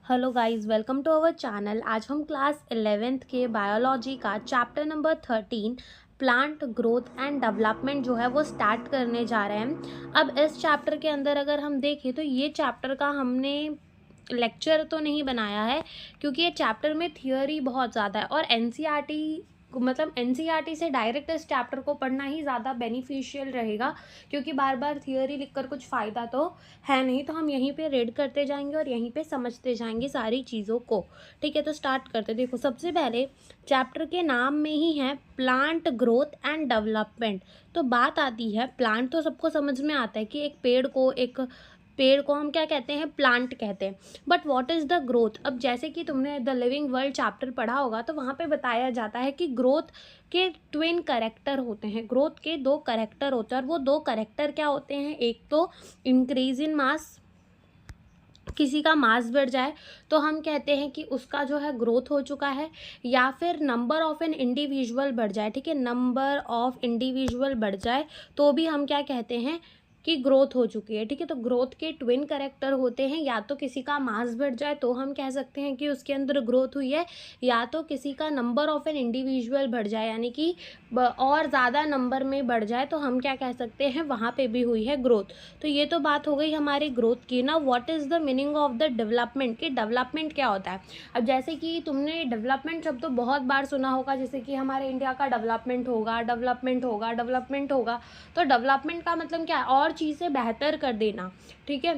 Hello guys, welcome to our channel. आज हम class 11th के बायोलॉजी का chapter number 13 plant growth and development जो है वो स्टार्ट करने जा रहे हैं। अब इस चैप्टर के अंदर अगर हम देखें तो ये चैप्टर का हमने लेक्चर तो नहीं बनाया है, क्योंकि ये चैप्टर में थियोरी बहुत ज़्यादा है और एनसीईआरटी एनसीईआरटी से डायरेक्ट इस चैप्टर को पढ़ना ही ज़्यादा बेनिफिशियल रहेगा, क्योंकि बार बार थियोरी लिखकर कुछ फ़ायदा तो है नहीं। तो हम यहीं पे रीड करते जाएंगे और यहीं पे समझते जाएंगे सारी चीज़ों को। ठीक है, तो स्टार्ट करते। देखो, सबसे पहले चैप्टर के नाम में ही है प्लांट ग्रोथ एंड डेवलपमेंट। तो बात आती है, प्लांट तो सबको समझ में आता है कि एक पेड़ को हम क्या कहते हैं, प्लांट कहते हैं। But what is the growth? अब जैसे कि तुमने द लिविंग वर्ल्ड चैप्टर पढ़ा होगा, तो वहाँ पे बताया जाता है कि ग्रोथ के ट्विन करेक्टर होते हैं। ग्रोथ के दो करेक्टर होते हैं, और वो दो करेक्टर क्या होते हैं? एक तो इंक्रीज इन मास, किसी का मास बढ़ जाए तो हम कहते हैं कि उसका जो है ग्रोथ हो चुका है, या फिर नंबर ऑफ एन इंडिविजुअल बढ़ जाए। ठीक है, नंबर ऑफ इंडिविजुअल बढ़ जाए तो भी हम क्या कहते हैं कि ग्रोथ हो चुकी है। ठीक है, तो ग्रोथ के ट्विन करेक्टर होते हैं, या तो किसी का मास बढ़ जाए तो हम कह सकते हैं कि उसके अंदर ग्रोथ हुई है, या तो किसी का नंबर ऑफ एन इंडिविजुअल बढ़ जाए, यानी कि और ज़्यादा नंबर में बढ़ जाए तो हम क्या कह सकते हैं, वहाँ पे भी हुई है ग्रोथ। तो ये तो बात हो गई हमारी ग्रोथ की ना। What is the meaning of the development, कि डेवलपमेंट क्या होता है? अब जैसे कि तुमने डेवलपमेंट शब्द तो बहुत बार सुना होगा, जैसे कि हमारे इंडिया का डेवलपमेंट होगा, डेवलपमेंट होगा, डेवलपमेंट होगा। तो डेवलपमेंट का मतलब क्या है? और चीज़ें बेहतर कर देना। ठीक है,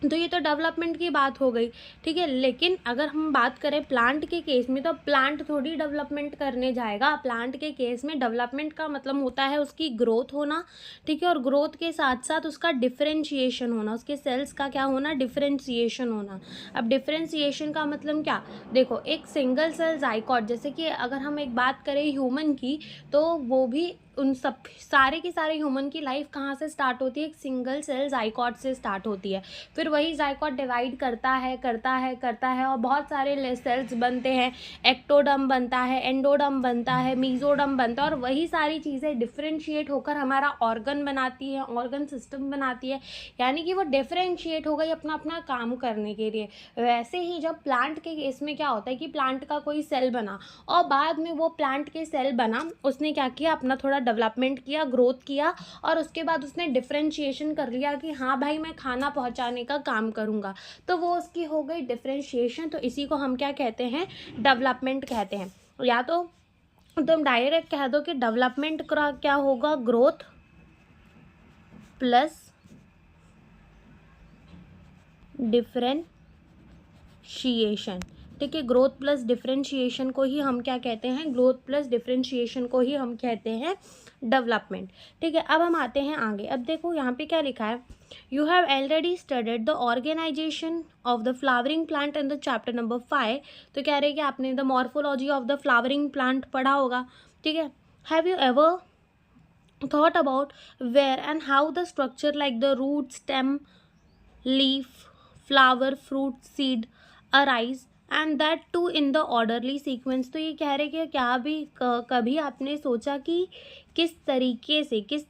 तो ये तो डेवलपमेंट की बात हो गई। ठीक है, लेकिन अगर हम बात करें प्लांट के केस में, तो प्लांट थोड़ी डेवलपमेंट करने जाएगा। प्लांट के केस में डेवलपमेंट का मतलब होता है उसकी ग्रोथ होना। ठीक है, और ग्रोथ के साथ साथ उसका डिफरेंशिएशन होना, उसके सेल्स का क्या होना? डिफरेंशिएशन होना। अब डिफरेंशिएशन का मतलब क्या? देखो, एक सिंगल सेल जाइगोट, जैसे कि अगर हम एक बात करें ह्यूमन की, तो वो भी उन सब सारे के सारे ह्यूमन की लाइफ कहाँ से स्टार्ट होती है? एक सिंगल सेल जाइगोट से स्टार्ट होती है। फिर वही जाइगोट डिवाइड करता है और बहुत सारे सेल्स बनते हैं। एक्टोडर्म बनता है, एंडोडर्म बनता है, मीजोडर्म बनता है, और वही सारी चीज़ें डिफरेंशिएट होकर हमारा ऑर्गन बनाती है, ऑर्गन सिस्टम बनाती है। यानी कि वो डिफरेंशिएट हो गई अपना अपना काम करने के लिए। वैसे ही जब प्लांट के केस में क्या होता है कि प्लांट का कोई सेल बना, और बाद में वो प्लांट के सेल बना, उसने क्या किया? अपना थोड़ा डेवलपमेंट किया, ग्रोथ किया, और उसके बाद उसने डिफरेंशिएशन कर लिया कि हाँ भाई, मैं खाना पहुंचाने का काम करूंगा। तो वो उसकी हो गई डिफरेंशिएशन। तो इसी को हम क्या कहते हैं? डेवलपमेंट कहते हैं। या तो तुम डायरेक्ट कह दो कि डेवलपमेंट का क्या होगा? Growth plus differentiation. ठीक है, ग्रोथ प्लस डिफरेंशिएशन को ही हम क्या कहते हैं? ग्रोथ प्लस डिफरेंशिएशन को ही हम कहते हैं डेवलपमेंट। ठीक है, अब हम आते हैं आगे। अब देखो यहाँ पे क्या लिखा है, you have already studied the organisation of the flowering plant in the chapter number 5। तो कह रहे हैं कि आपने the morphology of the flowering plant पढ़ा होगा। ठीक है, have you ever thought about where and how the structure like the root, stem, leaf, flower, fruit, seed arise and that too in the orderly sequence? तो ये कह रहे कि कभी आपने सोचा कि किस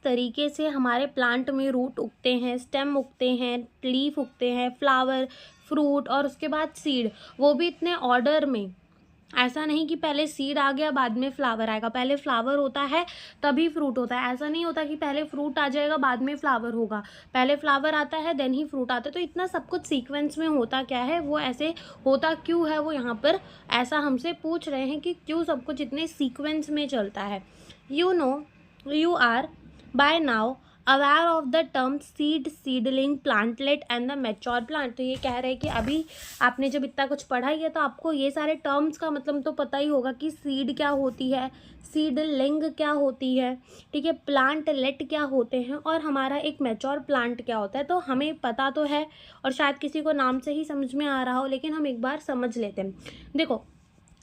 तरीके से हमारे प्लांट में रूट उगते हैं, स्टेम उगते हैं, लीफ उगते हैं, फ्लावर, फ्रूट, और उसके बाद सीड, वो भी इतने ऑर्डर में। ऐसा नहीं कि पहले सीड आ गया बाद में फ्लावर आएगा, पहले फ्लावर होता है तभी फ्रूट होता है। ऐसा नहीं होता कि पहले फ्रूट आ जाएगा बाद में फ्लावर होगा, पहले फ्लावर आता है देन ही फ्रूट आता है। तो इतना सब कुछ सीक्वेंस में होता क्या है, वो ऐसे होता क्यों है, वो यहाँ पर ऐसा हमसे पूछ रहे हैं कि क्यों सब कुछ इतने सीक्वेंस में चलता है। You are by now aware of the term seed, seedling, plantlet and the mature plant. तो ये कह रहे हैं कि अभी आपने जब इतना कुछ पढ़ा ही है तो आपको ये सारे टर्म्स का मतलब तो पता ही होगा कि सीड क्या होती है, सीडलिंग क्या होती है, ठीक है, प्लांटलेट क्या होते हैं, और हमारा एक मैच्योर प्लांट क्या होता है। तो हमें पता तो है, और शायद किसी को नाम से ही समझ में आ रहा हो, लेकिन हम एक बार समझ लेते हैं। देखो,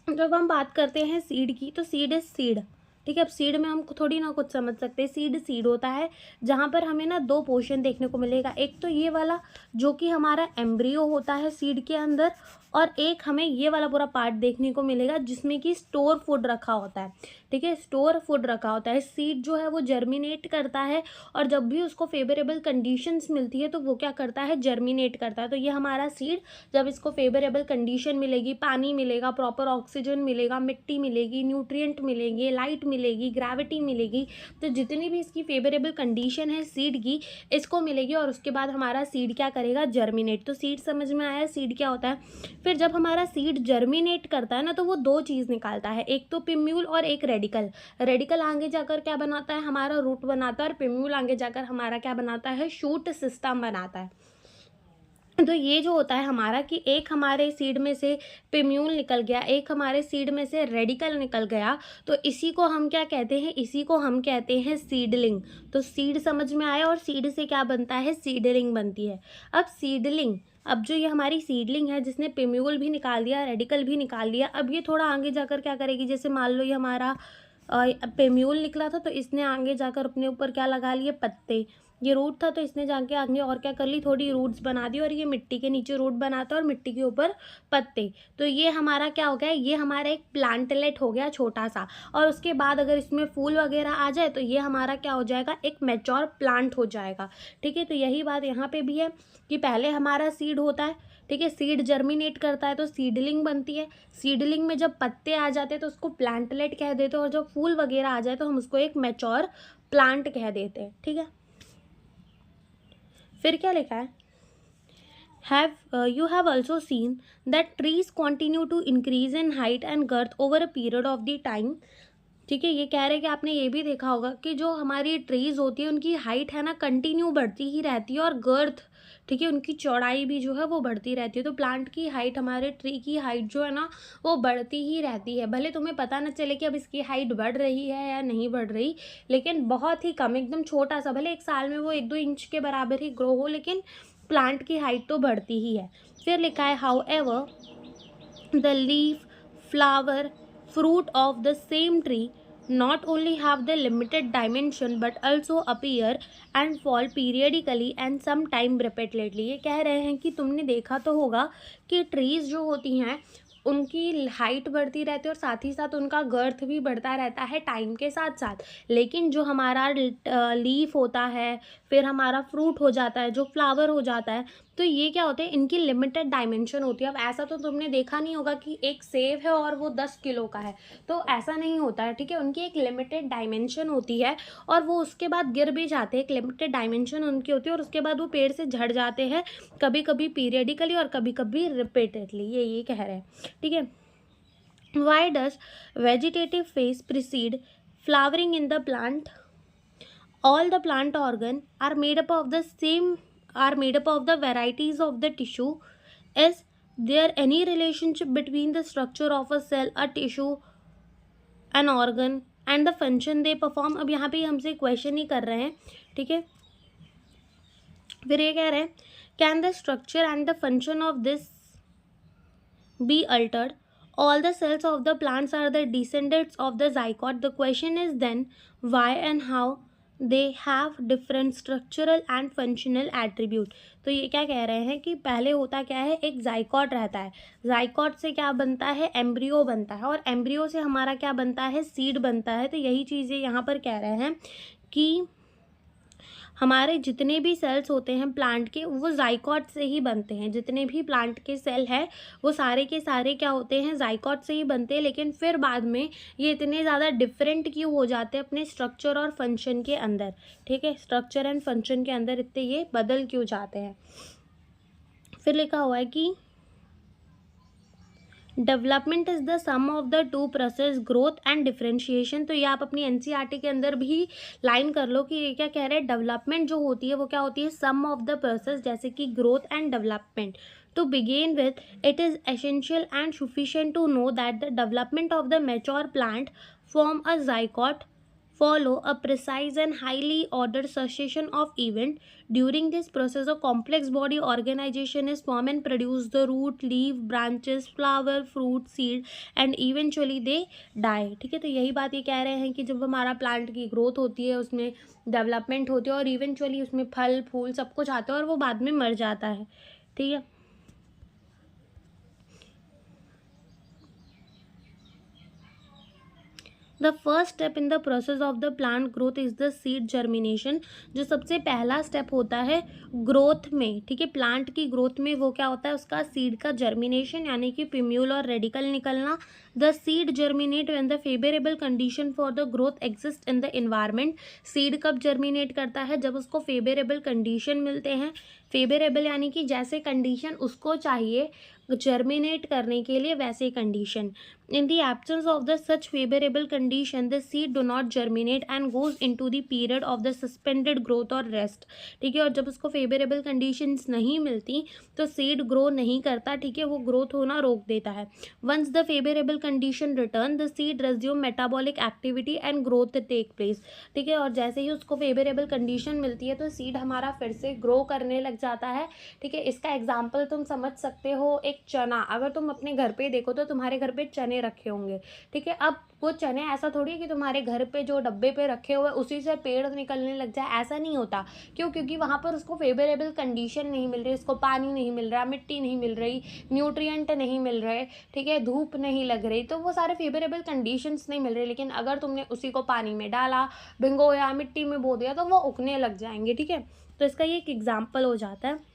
जब हम बात करते हैं सीड की, तो सीड इज सीड, ठीक है। अब सीड में हम थोड़ी ना कुछ समझ सकते, सीड होता है जहाँ पर हमें ना दो पोर्शन देखने को मिलेगा, एक तो ये वाला जो कि हमारा एम्ब्रियो होता है सीड के अंदर, और एक हमें ये वाला पूरा पार्ट देखने को मिलेगा जिसमें कि स्टोर फूड रखा होता है, ठीक है। स्टोर फूड रखा होता है। सीड जो है वो जर्मिनेट करता है, और जब भी उसको फेवरेबल कंडीशंस मिलती है तो वो क्या करता है, जर्मिनेट करता है। तो ये हमारा सीड जब इसको फेवरेबल कंडीशन मिलेगी, पानी मिलेगा, प्रॉपर ऑक्सीजन मिलेगा, मिट्टी मिलेगी, न्यूट्रिएंट मिलेंगे, लाइट मिलेगी, ग्रेविटी मिलेगी, तो जितनी भी इसकी फेवरेबल कंडीशन है सीड की, इसको मिलेगी, और उसके बाद हमारा सीड क्या करेगा, जर्मिनेट। तो सीड समझ में आया, सीड क्या होता है। फिर जब हमारा सीड जर्मिनेट करता है ना, तो वो दो चीज़ निकालता है, एक तो पिम्यूल और एक रेडिकल। रेडिकल आगे जाकर क्या बनाता है, हमारा रूट बनाता है, और पिम्यूल आगे जाकर हमारा क्या बनाता है, शूट सिस्टम बनाता है। तो ये जो होता है हमारा कि एक हमारे सीड में से पिम्यूल निकल गया, एक हमारे सीड में से रेडिकल निकल गया, तो इसी को हम क्या कहते हैं, इसी को हम कहते हैं सीडलिंग। तो सीड समझ में आया, और सीड से क्या बनता है, सीडलिंग बनती है। अब जो ये हमारी सीडलिंग है जिसने पिम्यूल भी निकाल दिया, रेडिकल भी निकाल दिया, अब ये थोड़ा आगे जाकर क्या करेगी, जैसे मान लो ये हमारा पिम्यूल निकला था, तो इसने आगे जाकर अपने ऊपर क्या लगा लिए, पत्ते। ये रूट था तो इसने जाके आगे और क्या कर ली, थोड़ी रूट्स बना दी, और ये मिट्टी के नीचे रूट बनाता है और मिट्टी के ऊपर पत्ते। तो ये हमारा क्या हो गया, ये हमारा एक प्लांटलेट हो गया छोटा सा, और उसके बाद अगर इसमें फूल वगैरह आ जाए तो ये हमारा क्या हो जाएगा, एक मैच्योर प्लांट हो जाएगा, ठीक है। तो यही बात यहाँ पे भी है कि पहले हमारा सीड होता है, ठीक है, सीड जर्मिनेट करता है तो सीडलिंग बनती है। सीडलिंग में जब पत्ते आ जाते हैं तो उसको प्लांटलेट कह देते हैं, और जब फूल वगैरह आ जाए तो हम उसको एक मैच्योर प्लांट कह देते हैं, ठीक है। फिर क्या लिखा है, you have also seen that trees continue to increase in height and girth over a period of the time। ठीक है, ये कह रहे हैं कि आपने ये भी देखा होगा कि जो हमारी ट्रीज होती है उनकी हाइट है ना कंटिन्यू बढ़ती ही रहती है, और गर्थ, ठीक है, उनकी चौड़ाई भी जो है वो बढ़ती रहती है। तो प्लांट की हाइट, हमारे ट्री की हाइट जो है ना वो बढ़ती ही रहती है, भले तुम्हें पता ना चले कि अब इसकी हाइट बढ़ रही है या नहीं बढ़ रही, लेकिन बहुत ही कम, एकदम छोटा सा, भले एक साल में वो 1-2 इंच के बराबर ही ग्रो हो, लेकिन प्लांट की हाइट तो बढ़ती ही है। फिर लिखा है, how ever the leaf, flower, fruit of the same tree not only have the limited dimension but also appear and fall periodically and sometime repeatedly। ये कह रहे हैं कि तुमने देखा तो होगा कि ट्रीज जो होती हैं उनकी हाइट बढ़ती रहती है, और साथ ही साथ उनका गर्थ भी बढ़ता रहता है टाइम के साथ साथ। लेकिन जो हमारा लीफ होता है, फिर हमारा फ्रूट हो जाता है, जो फ्लावर हो जाता है, तो ये क्या होते हैं, इनकी लिमिटेड डायमेंशन होती है। अब ऐसा तो तुमने देखा नहीं होगा कि एक सेब है और वो 10 किलो का है, तो ऐसा नहीं होता है, ठीक है। उनकी एक लिमिटेड डायमेंशन होती है, और वो उसके बाद गिर भी जाते हैं, एक लिमिटेड डायमेंशन उनकी होती है, और उसके बाद वो पेड़ से झड़ जाते हैं, कभी कभी पीरियडिकली और कभी कभी रिपीटेडली, ये कह रहे हैं, ठीक है। Why does vegetative phase precede flowering in the plant? All the plant organ are made up of the varieties of the tissue. Is there any relationship between the structure of a cell, a tissue, an organ and the function they perform? अब यहाँ पे हमसे question ही कर रहे हैं, ठीक है। फिर ये कह रहे हैं, can the structure and the function of this be altered? All the cells of the plants are the descendants of the zygote. The question is then, why and how they have different structural and functional attribute. तो ये क्या कह रहे हैं कि पहले होता क्या है, एक जाइकॉट रहता है, जाइकॉट से क्या बनता है, एम्ब्रियो बनता है, और एम्ब्रियो से हमारा क्या बनता है, सीड बनता है। तो यही चीज़ें यहाँ पर कह रहे हैं कि हमारे जितने भी सेल्स होते हैं प्लांट के, वो जाइकॉट से ही बनते हैं। जितने भी प्लांट के सेल हैं वो सारे के सारे क्या होते हैं, जाइकॉट से ही बनते हैं। लेकिन फिर बाद में ये इतने ज़्यादा डिफरेंट क्यों हो जाते हैं अपने स्ट्रक्चर और फंक्शन के अंदर, ठीक है, स्ट्रक्चर एंड फंक्शन के अंदर इतने ये बदल क्यों जाते हैं। फिर लिखा हुआ है कि development is the sum of the two process, growth and differentiation. तो ये आप अपनी एनसीईआरटी के अंदर भी लाइन कर लो कि ये क्या कह रहे हैं, डेवलपमेंट जो होती है वो क्या होती है, सम ऑफ द प्रोसेस, जैसे कि growth and development. To begin with, it is essential and sufficient to know that the development of the mature plant form a zygote follow a precise and highly ordered succession of event. During this process, a complex body organization is formed and produce the root, leaf, branches, flower, fruit, seed and eventually they die. ठीक है, तो यही बात ये कह रहे हैं कि जब हमारा प्लांट की ग्रोथ होती है, उसमें डेवलपमेंट होती है और इवेंचुअली उसमें फल फूल सब कुछ आता है और वो बाद में मर जाता है. ठीक है. The first step in the process of the plant growth is the seed germination. जो सबसे पहला स्टेप होता है ग्रोथ में, ठीक है, प्लांट की ग्रोथ में, वो क्या होता है, उसका सीड का जर्मिनेशन यानी कि पिम्यूल और रेडिकल निकलना. The seed germinate when the favourable condition for the growth exist in the environment. Seed कब जर्मिनेट करता है, जब उसको फेवरेबल कंडीशन मिलते हैं. फेवरेबल यानी कि जैसे कंडीशन उसको चाहिए जर्मिनेट करने के लिए, वैसे condition. In the absence of the such favorable condition, the seed do not germinate and goes into the period of the suspended growth or rest. ठीक है, और जब उसको favorable conditions नहीं मिलती तो seed grow नहीं करता. ठीक है, वो growth होना रोक देता है. Once the favorable condition return, the seed resume metabolic activity and growth take place. ठीक है, और जैसे ही उसको favorable condition मिलती है तो seed हमारा फिर से grow करने लग जाता है. ठीक है, इसका example तुम समझ सकते हो, एक चना. अगर तुम अपने घर पे देखो तो तुम्हारे घर पे चने रखे होंगे. ठीक है, अब वो चने ऐसा थोड़ी है कि तुम्हारे घर पे जो डब्बे पे रखे हुए उसी से पेड़ निकलने लग जाए, ऐसा नहीं होता. क्यों? क्योंकि वहाँ पर उसको फेवरेबल कंडीशन नहीं मिल रही, उसको पानी नहीं मिल रहा, मिट्टी नहीं मिल रही, न्यूट्रिएंट नहीं मिल रहे. ठीक है, धूप नहीं लग रही, तो वो सारे फेवरेबल कंडीशंस नहीं मिल रहे. लेकिन अगर तुमने उसी को पानी में डाला, भिगोया, मिट्टी में बो दिया तो वो उगने लग जाएंगे. ठीक है, तो इसका ये एक एग्जाम्पल हो जाता है.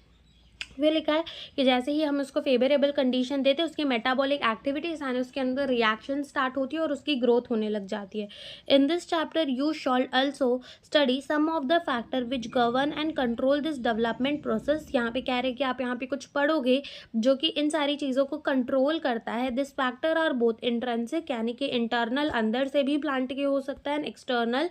वे लिखा है कि जैसे ही हम उसको फेवरेबल कंडीशन देते हैं, उसकी मेटाबॉलिक एक्टिविटीज यानी उसके अंदर रिएक्शन स्टार्ट होती है और उसकी ग्रोथ होने लग जाती है. In this chapter you shall also study some of the factor which govern and control this development process. यहाँ पे कह रहे हैं कि आप यहाँ पे कुछ पढ़ोगे जो कि इन सारी चीज़ों को कंट्रोल करता है. This factor are both intrinsic यानी कि इंटरनल अंदर से भी प्लांट के हो सकता है, एक्सटर्नल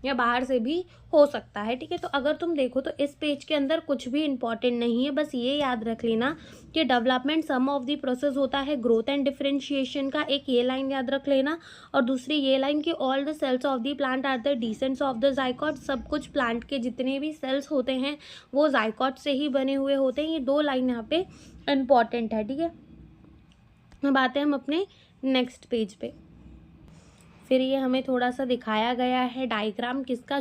या बाहर से भी हो सकता है. ठीक है, तो अगर तुम देखो तो इस पेज के अंदर कुछ भी इंपॉर्टेंट नहीं है, बस ये याद रख लेना कि development sum of the process होता है ग्रोथ एंड डिफरेंशिएशन का. एक ये लाइन याद रख लेना और दूसरी ये लाइन कि all the cells of the plant are the descendants of the zygote. सब कुछ प्लांट के जितने भी सेल्स होते हैं वो जाइकोट से ही बने हुए होते हैं. ये दो लाइन यहाँ पे इम्पॉर्टेंट है. ठीक है, अब आते हैं हम अपने नेक्स्ट पेज पे. फिर ये हमें थोड़ा सा दिखाया गया है डायग्राम किसका,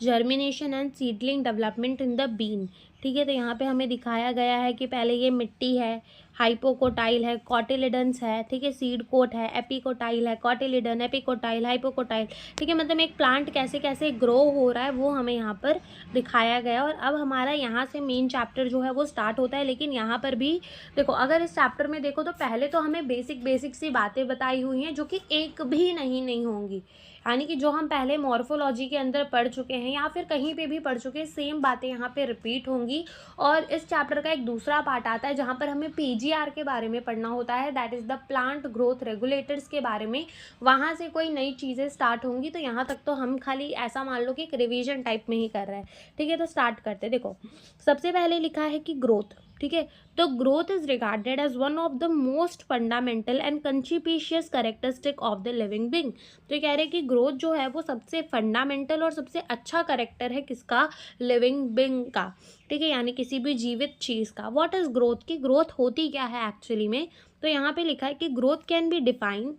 germination and seedling development in the bean. ठीक है, तो यहाँ पे हमें दिखाया गया है कि पहले ये मिट्टी है, हाइपोकोटाइल है, कॉटिलिडन्स है. ठीक है, सीड कोट है, एपिकोटाइल है, कॉटिलिडन, एपिकोटाइल, हाइपोकोटाइल. ठीक है, मतलब एक प्लांट कैसे कैसे ग्रो हो रहा है वो हमें यहाँ पर दिखाया गया. और अब हमारा यहाँ से मेन चैप्टर जो है वो स्टार्ट होता है. लेकिन यहाँ पर भी देखो, अगर इस चैप्टर में देखो तो पहले तो हमें बेसिक सी बातें बताई हुई हैं जो कि एक भी नहीं होंगी. यानी कि जो हम पहले मॉर्फोलॉजी के अंदर पढ़ चुके हैं या फिर कहीं पे भी पढ़ चुके हैं, सेम बातें यहाँ पे रिपीट होंगी. और इस चैप्टर का एक दूसरा पार्ट आता है जहाँ पर हमें पीजीआर के बारे में पढ़ना होता है, that is the plant growth regulators के बारे में. वहाँ से कोई नई चीज़ें स्टार्ट होंगी. तो यहाँ तक तो हम खाली ऐसा मान लो कि एक रिविजन टाइप में ही कर रहे हैं. ठीक है, तो स्टार्ट करते. देखो, सबसे पहले लिखा है कि ग्रोथ. ठीक है, तो growth is regarded as one of the most fundamental and conspicuous characteristic of the living being. तो ये कह रहे हैं कि ग्रोथ जो है वो सबसे फंडामेंटल और सबसे अच्छा कैरेक्टर है किसका, लिविंग बीइंग का. ठीक है, यानी किसी भी जीवित चीज़ का. व्हाट इज ग्रोथ, की ग्रोथ होती क्या है एक्चुअली में. तो यहाँ पे लिखा है कि growth can be defined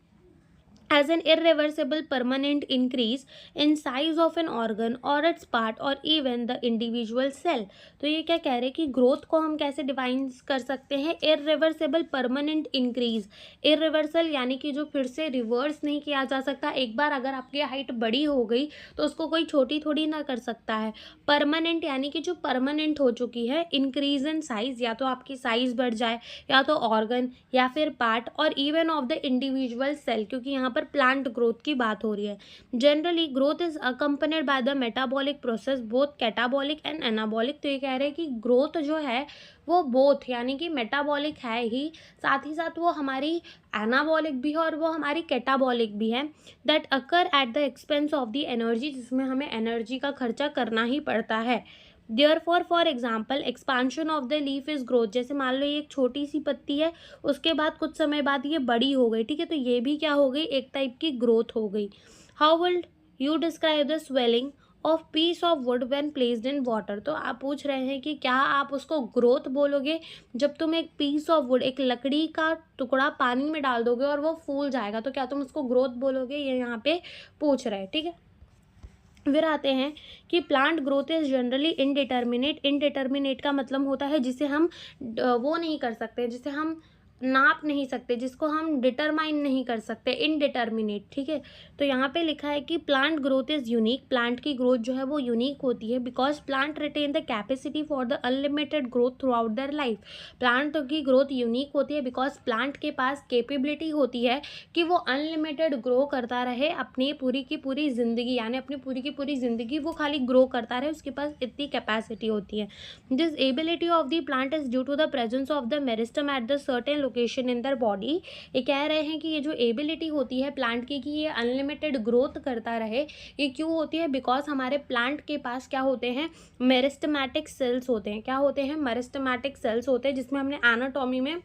as an irreversible permanent increase in size of an organ or its part or even the individual cell. तो ये क्या कह रहे हैं कि ग्रोथ को हम कैसे डिफाइन कर सकते हैं, irreversible permanent increase. irreversible यानी कि जो फिर से रिवर्स नहीं किया जा सकता. एक बार अगर आपकी हाइट बड़ी हो गई तो उसको कोई छोटी थोड़ी ना कर सकता है. परमानेंट यानी कि जो परमानेंट हो चुकी है. इंक्रीज इन साइज, या तो आपकी साइज बढ़ जाए या तो ऑर्गन या फिर part, or even of the individual cell, क्योंकि यहाँ पर प्लांट ग्रोथ की बात हो रही है. Generally growth is accompanied by the metabolic process both catabolic and anabolic. तो ये कह रहे हैं कि ग्रोथ जो है वो बोथ यानी कि मेटाबॉलिक है ही, साथ ही साथ वो हमारी एनाबॉलिक भी है और वो हमारी कैटाबॉलिक भी है. That occur at the expense of the energy, जिसमें हमें एनर्जी का खर्चा करना ही पड़ता है. Therefore, for example, expansion of the leaf is growth. जैसे मान लो ये एक छोटी सी पत्ती है, उसके बाद कुछ समय बाद ये बड़ी हो गई. ठीक है, तो ये भी क्या हो गई, एक टाइप की ग्रोथ हो गई. How will you describe the swelling of peace of would when placed in water. तो आप पूछ रहे हैं कि क्या आप उसको ग्रोथ बोलोगे जब तुम एक पीस ऑफ वुड, एक लकड़ी का टुकड़ा पानी में डाल दोगे और वो फूल जाएगा, तो क्या तुम उसको ग्रोथ बोलोगे, ये यहाँ पे पूछ रहे हैं, ठीक है। फिर आते हैं कि plant growth is generally indeterminate. Indeterminate का मतलब होता है जिसे हम वो नहीं कर सकते, जिसे हम नाप नहीं सकते, जिसको हम डिटरमाइन नहीं कर सकते, इनडिटर्मिनेट, ठीक है। तो यहाँ पे लिखा है कि plant growth is unique. Plant की ग्रोथ जो है वो यूनिक होती है because plant retain the capacity for the unlimited growth throughout their life. Plant की ग्रोथ यूनिक होती है बिकॉज प्लांट के पास कैपेबिलिटी होती है कि वो अनलिमिटेड ग्रो करता रहे अपनी पूरी की पूरी ज़िंदगी, यानी अपनी पूरी की पूरी ज़िंदगी वो खाली ग्रो करता रहे, उसके पास इतनी कैपेसिटी होती है। This ability of the plant is due to the presence of the meristem at the certain location in their body. ये कह रहे हैं कि ये जो एबिलिटी होती है प्लांट की कि ये अनलिमिटेड ग्रोथ करता रहे, ये क्यों होती है? बिकॉज हमारे प्लांट के पास क्या होते हैं? मेरिस्टमैटिक सेल्स होते हैं। क्या होते हैं? मेरिस्टमैटिक सेल्स होते हैं, जिसमें हमने एनाटॉमी में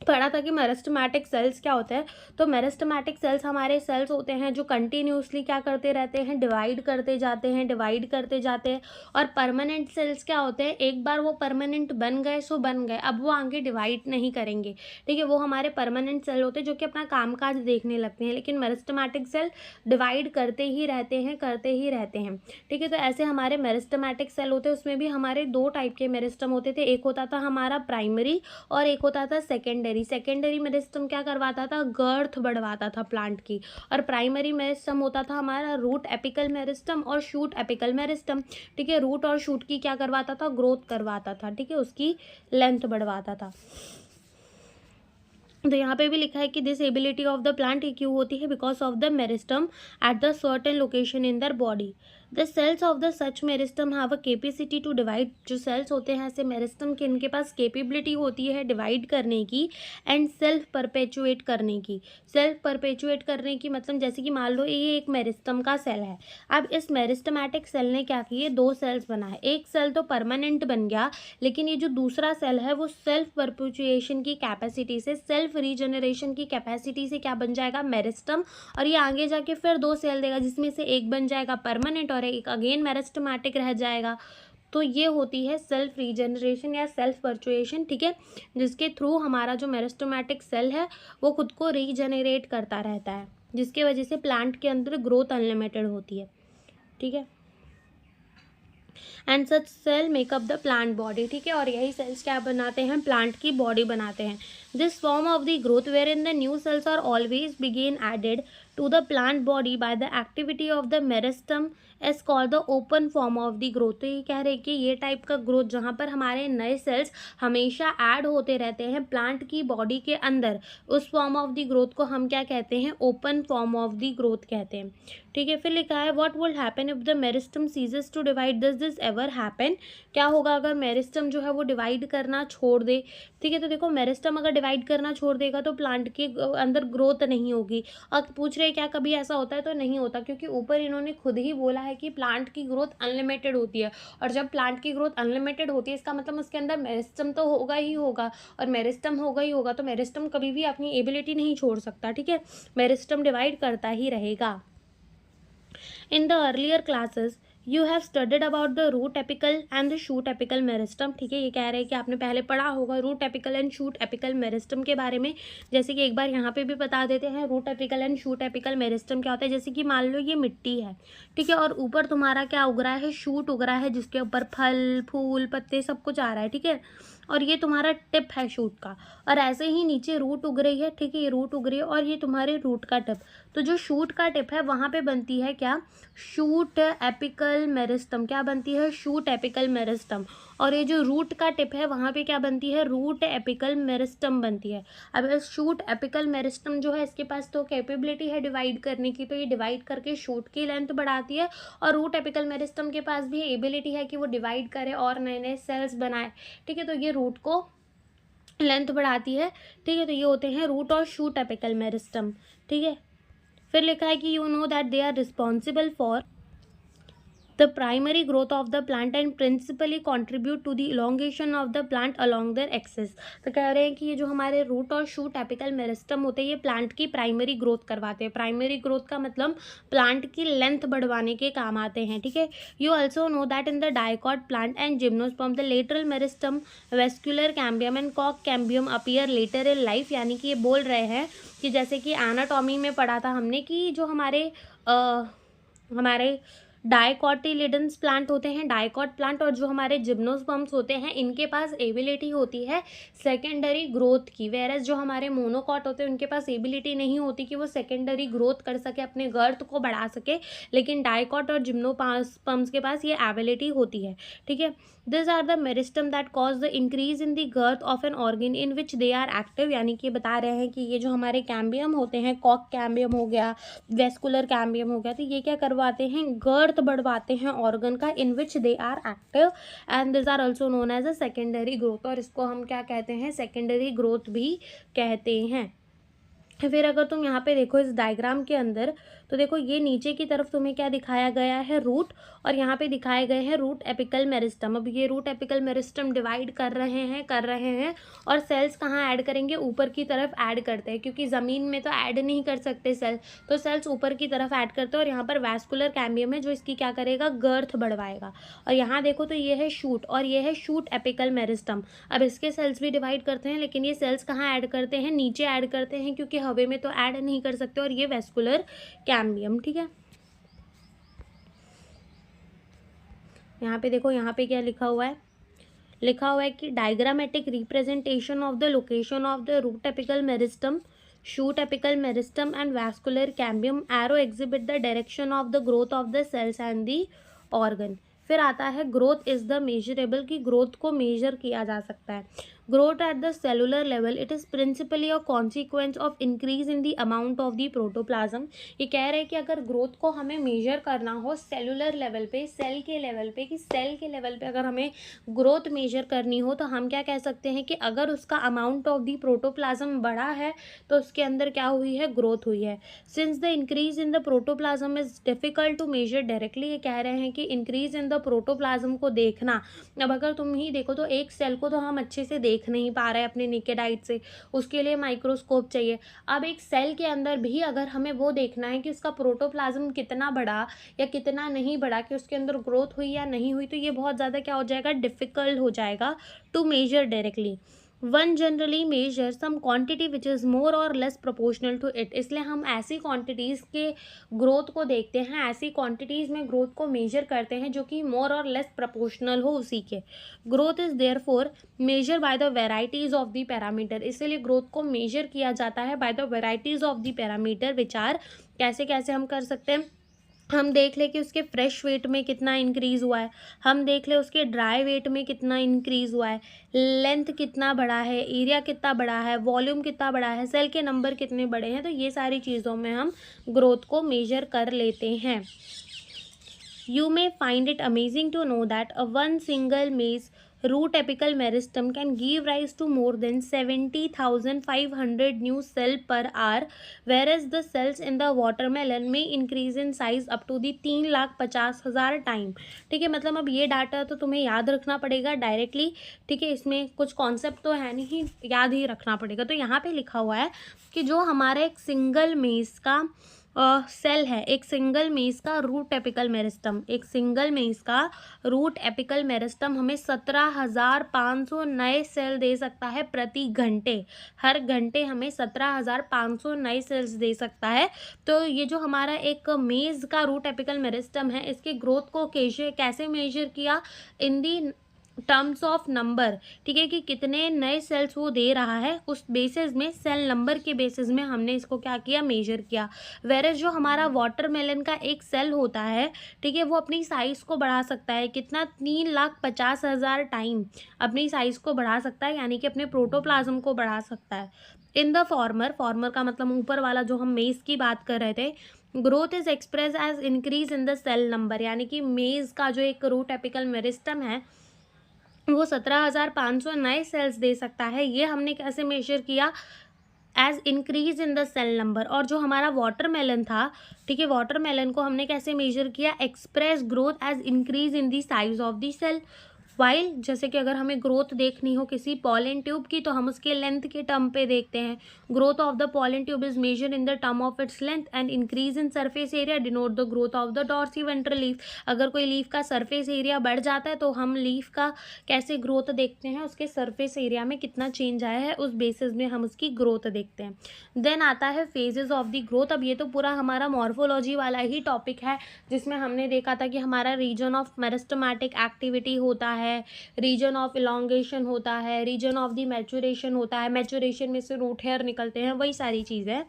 पढ़ा था कि मेरिस्टमैटिक सेल्स क्या होते हैं। तो मेरिस्टमैटिक सेल्स हमारे सेल्स होते हैं जो कंटिन्यूसली क्या करते रहते हैं? डिवाइड करते जाते हैं, डिवाइड करते जाते हैं। और परमानेंट सेल्स क्या होते हैं? एक बार वो परमानेंट बन गए सो बन गए, अब वो आगे डिवाइड नहीं करेंगे, ठीक है। वो हमारे परमानेंट सेल होते हैं जो कि अपना कामकाज देखने लगते हैं, लेकिन मेरिस्टमैटिक सेल डिवाइड करते ही रहते हैं, करते ही रहते हैं, ठीक है। तो ऐसे हमारे मेरिस्टमैटिक सेल होते हैं, उसमें भी हमारे दो टाइप के मेरिस्टम होते थे। एक होता था हमारा प्राइमरी और एक होता था सेकेंडरी। सेकेंडरी मेरिस्टम क्या करवाता था? गर्थ बढ़वाता था प्लांट की। और प्राइमरी मेरिस्टम होता था हमारा रूट एपिकल मेरिस्टम और शूट एपिकल मेरिस्टम, ठीक है। रूट और शूट की क्या करवाता था? ग्रोथ करवाता था, ठीक है, उसकी लेंथ बढ़वाता था। तो यहाँ पे भी लिखा है कि this ability of the plant क्यों होती है? Because of the meristem at the certain location in their body. The cells of the such meristem have a capacity to divide. जो सेल्स होते हैं ऐसे मेरिस्टम के, इनके पास कैपेबिलिटी होती है डिवाइड करने की एंड सेल्फ परपेचुएट करने की। सेल्फ परपेचुएट करने की मतलब जैसे कि मान लो ये एक मेरिस्टम का सेल है। अब इस मेरिस्टमैटिक सेल ने क्या किए? दो सेल्स बनाए। एक सेल तो परमानेंट बन गया, लेकिन ये जो दूसरा सेल है वो सेल्फ परपेचुएशन की कैपेसिटी से, सेल्फ रीजनरेशन की कैपेसिटी से क्या बन जाएगा? मेरिस्टम। और ये आगे जाके फिर दो सेल देगा, जिसमें से एक बन जाएगा परमानेंट और एक अगेन मेरिस्टमैटिक रह जाएगा। तो ये होती है सेल्फ रीजनरेशन या सेल्फ परचुएशन, ठीक है, जिसके थ्रू हमारा जो मेरिस्टमैटिक सेल है वो खुद को रीजनरेट करता रहता है, जिसके वजह से प्लांट के अंदर ग्रोथ अनलिमिटेड होती है, ठीक है। And such cell make up the plant body, ठीक है। और यही सेल्स क्या बनाते हैं? प्लांट की बॉडी बनाते हैं। This form of the growth where in the new cells are always बिगेन added to the plant body by the activity of the meristem is called the open form of the growth. तो ये कह रहे हैं कि ये type का growth जहाँ पर हमारे नए सेल्स हमेशा ऐड होते रहते हैं प्लांट की बॉडी के अंदर, उस फॉर्म ऑफ द ग्रोथ को हम क्या कहते हैं? Open form of the growth कहते हैं, ठीक है। फिर लिखा है what will happen if the meristem ceases to divide, does this ever happen? क्या होगा अगर मेरिस्टम जो है वो डिवाइड करना छोड़ दे, ठीक है। तो देखो मेरिस्टम अगर डिवाइड करना छोड़ देगा तो प्लांट के अंदर ग्रोथ नहीं होगी। और पूछ रहे क्या कभी ऐसा होता है? तो नहीं होता, क्योंकि ऊपर इन्होंने खुद ही बोला है कि प्लांट की ग्रोथ अनलिमिटेड होती है। और जब प्लांट की ग्रोथ अनलिमिटेड होती है इसका मतलब उसके अंदर मेरिस्टम तो होगा ही होगा, और मेरिस्टम होगा ही होगा, तो मेरिस्टम कभी भी अपनी एबिलिटी नहीं छोड़ सकता, ठीक है। मेरिस्टम डिवाइड करता ही रहेगा। In the earlier classes you have studied about the root apical and the shoot apical meristem, ठीक है। ये कह रहे हैं कि आपने पहले पढ़ा होगा root apical and shoot apical meristem के बारे में। जैसे कि एक बार यहाँ पे भी बता देते हैं root apical and shoot apical meristem क्या होता है। जैसे कि मान लो ये मिट्टी है, ठीक है, और ऊपर तुम्हारा क्या उग रहा है? शूट उग रहा है, जिसके ऊपर फल फूल पत्ते सब कुछ आ रहा है, ठीक है। और ये तुम्हारा टिप है शूट का, और ऐसे ही नीचे रूट उग रही है, ठीक है, ये रूट उग रही है और ये तुम्हारे रूट का टिप। तो जो शूट का टिप है वहाँ पे बनती है क्या? Shoot apical meristem. क्या बनती है? Shoot apical meristem. और ये जो रूट का टिप है वहाँ पे क्या बनती है? रूट एपिकल मेरिस्टम बनती है। अब इस शूट एपिकल मेरिस्टम जो है इसके पास तो कैपेबिलिटी है डिवाइड करने की, तो ये डिवाइड करके शूट की लेंथ बढ़ाती है। और रूट एपिकल मेरिस्टम के पास भी एबिलिटी है कि वो डिवाइड करे और नए नए सेल्स बनाए, ठीक है। तो ये रूट को लेंथ बढ़ाती है, ठीक है। तो ये होते हैं रूट और शूट एपिकल मेरिस्टम, ठीक है। फिर लिखा है कि you know that they are responsible for the primary growth of the plant and principally contribute to the elongation of the plant along their axis. तो कह रहे हैं कि ये जो हमारे रूट और शूट एपिकल मेरिस्टम होते हैं ये प्लांट की प्राइमरी ग्रोथ करवाते हैं। प्राइमरी ग्रोथ का मतलब प्लांट की लेंथ बढ़वाने के काम आते हैं, ठीक है। You also know that in the dicot plant and gymnosperm the lateral meristem, vascular cambium and कॉक cambium appear later in life. यानी कि ये बोल रहे हैं कि जैसे कि एनाटॉमी में पढ़ा था हमने कि जो हमारे डाइकोटिलिडन्स प्लांट होते हैं, डाइकॉट प्लांट, और जो हमारे जिम्नोस्पर्म्स होते हैं इनके पास एबिलिटी होती है सेकेंडरी ग्रोथ की, वेरस जो हमारे मोनोकॉट होते हैं उनके पास एबिलिटी नहीं होती कि वो सेकेंडरी ग्रोथ कर सके, अपने गर्थ को बढ़ा सके, लेकिन डाइकॉट और जिम्नोस्पर्म्स के पास ये एबिलिटी होती है, ठीक है। This are the meristem that cause the increase in the girth of an organ in which they are active. यानी कि बता रहे हैं कि ये जो हमारे कैम्बियम होते हैं, कॉक कैम्बियम हो गया, वेस्कुलर कैम्बियम हो गया, तो ये क्या करवाते हैं, गर्थ बढ़वाते हैं ऑर्गन का, in which they are active and this are also known as a secondary growth. और इसको हम क्या कहते हैं, सेकेंडरी ग्रोथ भी कहते हैं। फिर अगर तुम यहाँ पे देखो इस डायग्राम के अंदर, तो देखो ये नीचे की तरफ तुम्हें क्या दिखाया गया है, रूट, और यहाँ पे दिखाए गए हैं रूट एपिकल मेरिस्टम। अब ये रूट एपिकल मेरिस्टम डिवाइड कर रहे हैं और सेल्स कहाँ ऐड करेंगे, ऊपर की तरफ ऐड करते हैं, क्योंकि ज़मीन में तो ऐड नहीं कर सकते सेल, तो सेल्स ऊपर की तरफ ऐड करते हैं। और यहाँ पर वैस्कुलर कैम्बियम है जो इसकी क्या करेगा, गर्थ बढ़वाएगा। और यहाँ देखो तो ये है शूट और ये है शूट एपिकल मेरिस्टम। अब इसके सेल्स भी डिवाइड करते हैं, लेकिन ये सेल्स कहाँ ऐड करते हैं, नीचे ऐड करते हैं, क्योंकि हवा में तो ऐड नहीं कर सकते। और ये वेस्कुलर कैम्बियम, ठीक है। यहाँ पे देखो, यहाँ पे क्या लिखा हुआ है कि diagrammatic representation of the location of the root apical meristem, shoot apical meristem and vascular cambium arrow exhibit the direction of the growth of the cells and the organ. फिर आता है ग्रोथ इज द मेजरेबल, की growth को measure किया जा सकता है। Growth at the cellular level, it is principally a consequence of increase in the amount of the protoplasm. ये कह रहे हैं कि अगर ग्रोथ को हमें मेजर करना हो सेलुलर लेवल पे, सेल के लेवल पे, कि सेल के लेवल पे अगर हमें ग्रोथ मेजर करनी हो तो हम क्या कह सकते हैं कि अगर उसका अमाउंट ऑफ द प्रोटोप्लाज्म बढ़ा है तो उसके अंदर क्या हुई है, ग्रोथ हुई है। Since the increase in the protoplasm is difficult to measure directly, ये कह रहे हैं कि इंक्रीज इन द प्रोटोप्लाज्म को देखना, अब अगर तुम ही देखो तो एक सेल को तो हम अच्छे से देख नहीं पा रहे अपने नेकेड आइज से, उसके लिए माइक्रोस्कोप चाहिए। अब एक सेल के अंदर भी अगर हमें वो देखना है कि उसका प्रोटोप्लाज्म कितना बढ़ा या कितना नहीं बढ़ा, कि उसके अंदर ग्रोथ हुई या नहीं हुई, तो ये बहुत ज़्यादा क्या हो जाएगा, डिफिकल्ट हो जाएगा to measure directly. One generally measure some quantity which is more or less proportional to it, इसलिए हम ऐसी क्वांटिटीज़ के ग्रोथ को देखते हैं, ऐसी क्वांटिटीज़ में ग्रोथ को मेजर करते हैं जो कि मोर और लेस प्रोपोर्शनल हो उसी के। Growth is therefore measure by the varieties of the parameter, इसीलिए ग्रोथ को मेजर किया जाता है by the varieties of the parameter which are, कैसे कैसे हम कर सकते हैं, हम देख ले कि उसके फ्रेश वेट में कितना इंक्रीज़ हुआ है, हम देख ले उसके ड्राई वेट में कितना इंक्रीज़ हुआ है, लेंथ कितना बड़ा है, एरिया कितना बड़ा है, वॉल्यूम कितना बड़ा है, सेल के नंबर कितने बड़े हैं, तो ये सारी चीज़ों में हम ग्रोथ को मेजर कर लेते हैं। You may find it amazing to know that a one single maize root apical meristem can give rise to more than 70,500 new cells per hour, whereas the cells in the watermelon may increase in size up to the 3,50,000 time. ठीक है, मतलब अब ये data तो तुम्हें याद रखना पड़ेगा डायरेक्टली, ठीक है, इसमें कुछ कॉन्सेप्ट तो है नहीं, याद ही रखना पड़ेगा। तो यहाँ पे लिखा हुआ है कि जो हमारा एक सिंगल मेज का सेल है, एक सिंगल मेज का रूट एपिकल मेरिस्टम, एक सिंगल मेज का रूट एपिकल मेरिस्टम हमें 17,500 नए सेल दे सकता है प्रति घंटे, हर घंटे हमें 17,500 नए सेल्स दे सकता है। तो ये जो हमारा एक मेज का रूट एपिकल मेरिस्टम है, इसके ग्रोथ को कैसे मेजर किया, इन दी टर्म्स ऑफ नंबर, ठीक है, कि कितने नए सेल्स वो दे रहा है, उस बेसिस में, सेल नंबर के बेसिस में हमने इसको क्या किया, मेजर किया। वेरस जो हमारा वाटरमेलन का एक सेल होता है, ठीक है, वो अपनी साइज़ को बढ़ा सकता है कितना, 3,50,000 टाइम अपनी साइज़ को बढ़ा सकता है, यानी कि अपने प्रोटोप्लाज्म को बढ़ा सकता है। इन द फॉर्मर का मतलब ऊपर वाला जो हम मेज की बात कर रहे थे, growth is express as increase in the cell number, यानी कि मेज का जो एक रूट एपिकल मेरिस्टम है वो 17,500 नए सेल्स दे सकता है। ये हमने कैसे मेजर किया, as increase in the cell number. और जो हमारा वाटरमेलन था, ठीक है, वाटरमेलन को हमने कैसे मेजर किया, express growth as increase in the size of the cell. While जैसे कि अगर हमें ग्रोथ देखनी हो किसी पॉलन ट्यूब की तो हम उसके लेंथ के टर्म पे देखते हैं। Growth of the pollen tube is measure in the term of its length and increase in surface area denote the growth of the dorsiventral leaf. अगर कोई लीफ का सरफेस एरिया बढ़ जाता है तो हम लीफ का कैसे ग्रोथ देखते हैं, उसके सरफेस एरिया में कितना चेंज आया है उस बेसिस में हम उसकी ग्रोथ देखते हैं। देन आता है फेजेस ऑफ द ग्रोथ। अब ये तो पूरा हमारा मॉर्फोलॉजी वाला ही टॉपिक है, जिसमें हमने देखा था कि हमारा रीजन ऑफ मेरिस्टेमेटिक एक्टिविटी होता है, रीजन ऑफ इलोंगेशन होता है, रीजन ऑफ द मैच्योरेशन होता है, मैच्योरेशन में से रूट हेयर निकलते हैं, वही सारी चीज़ें।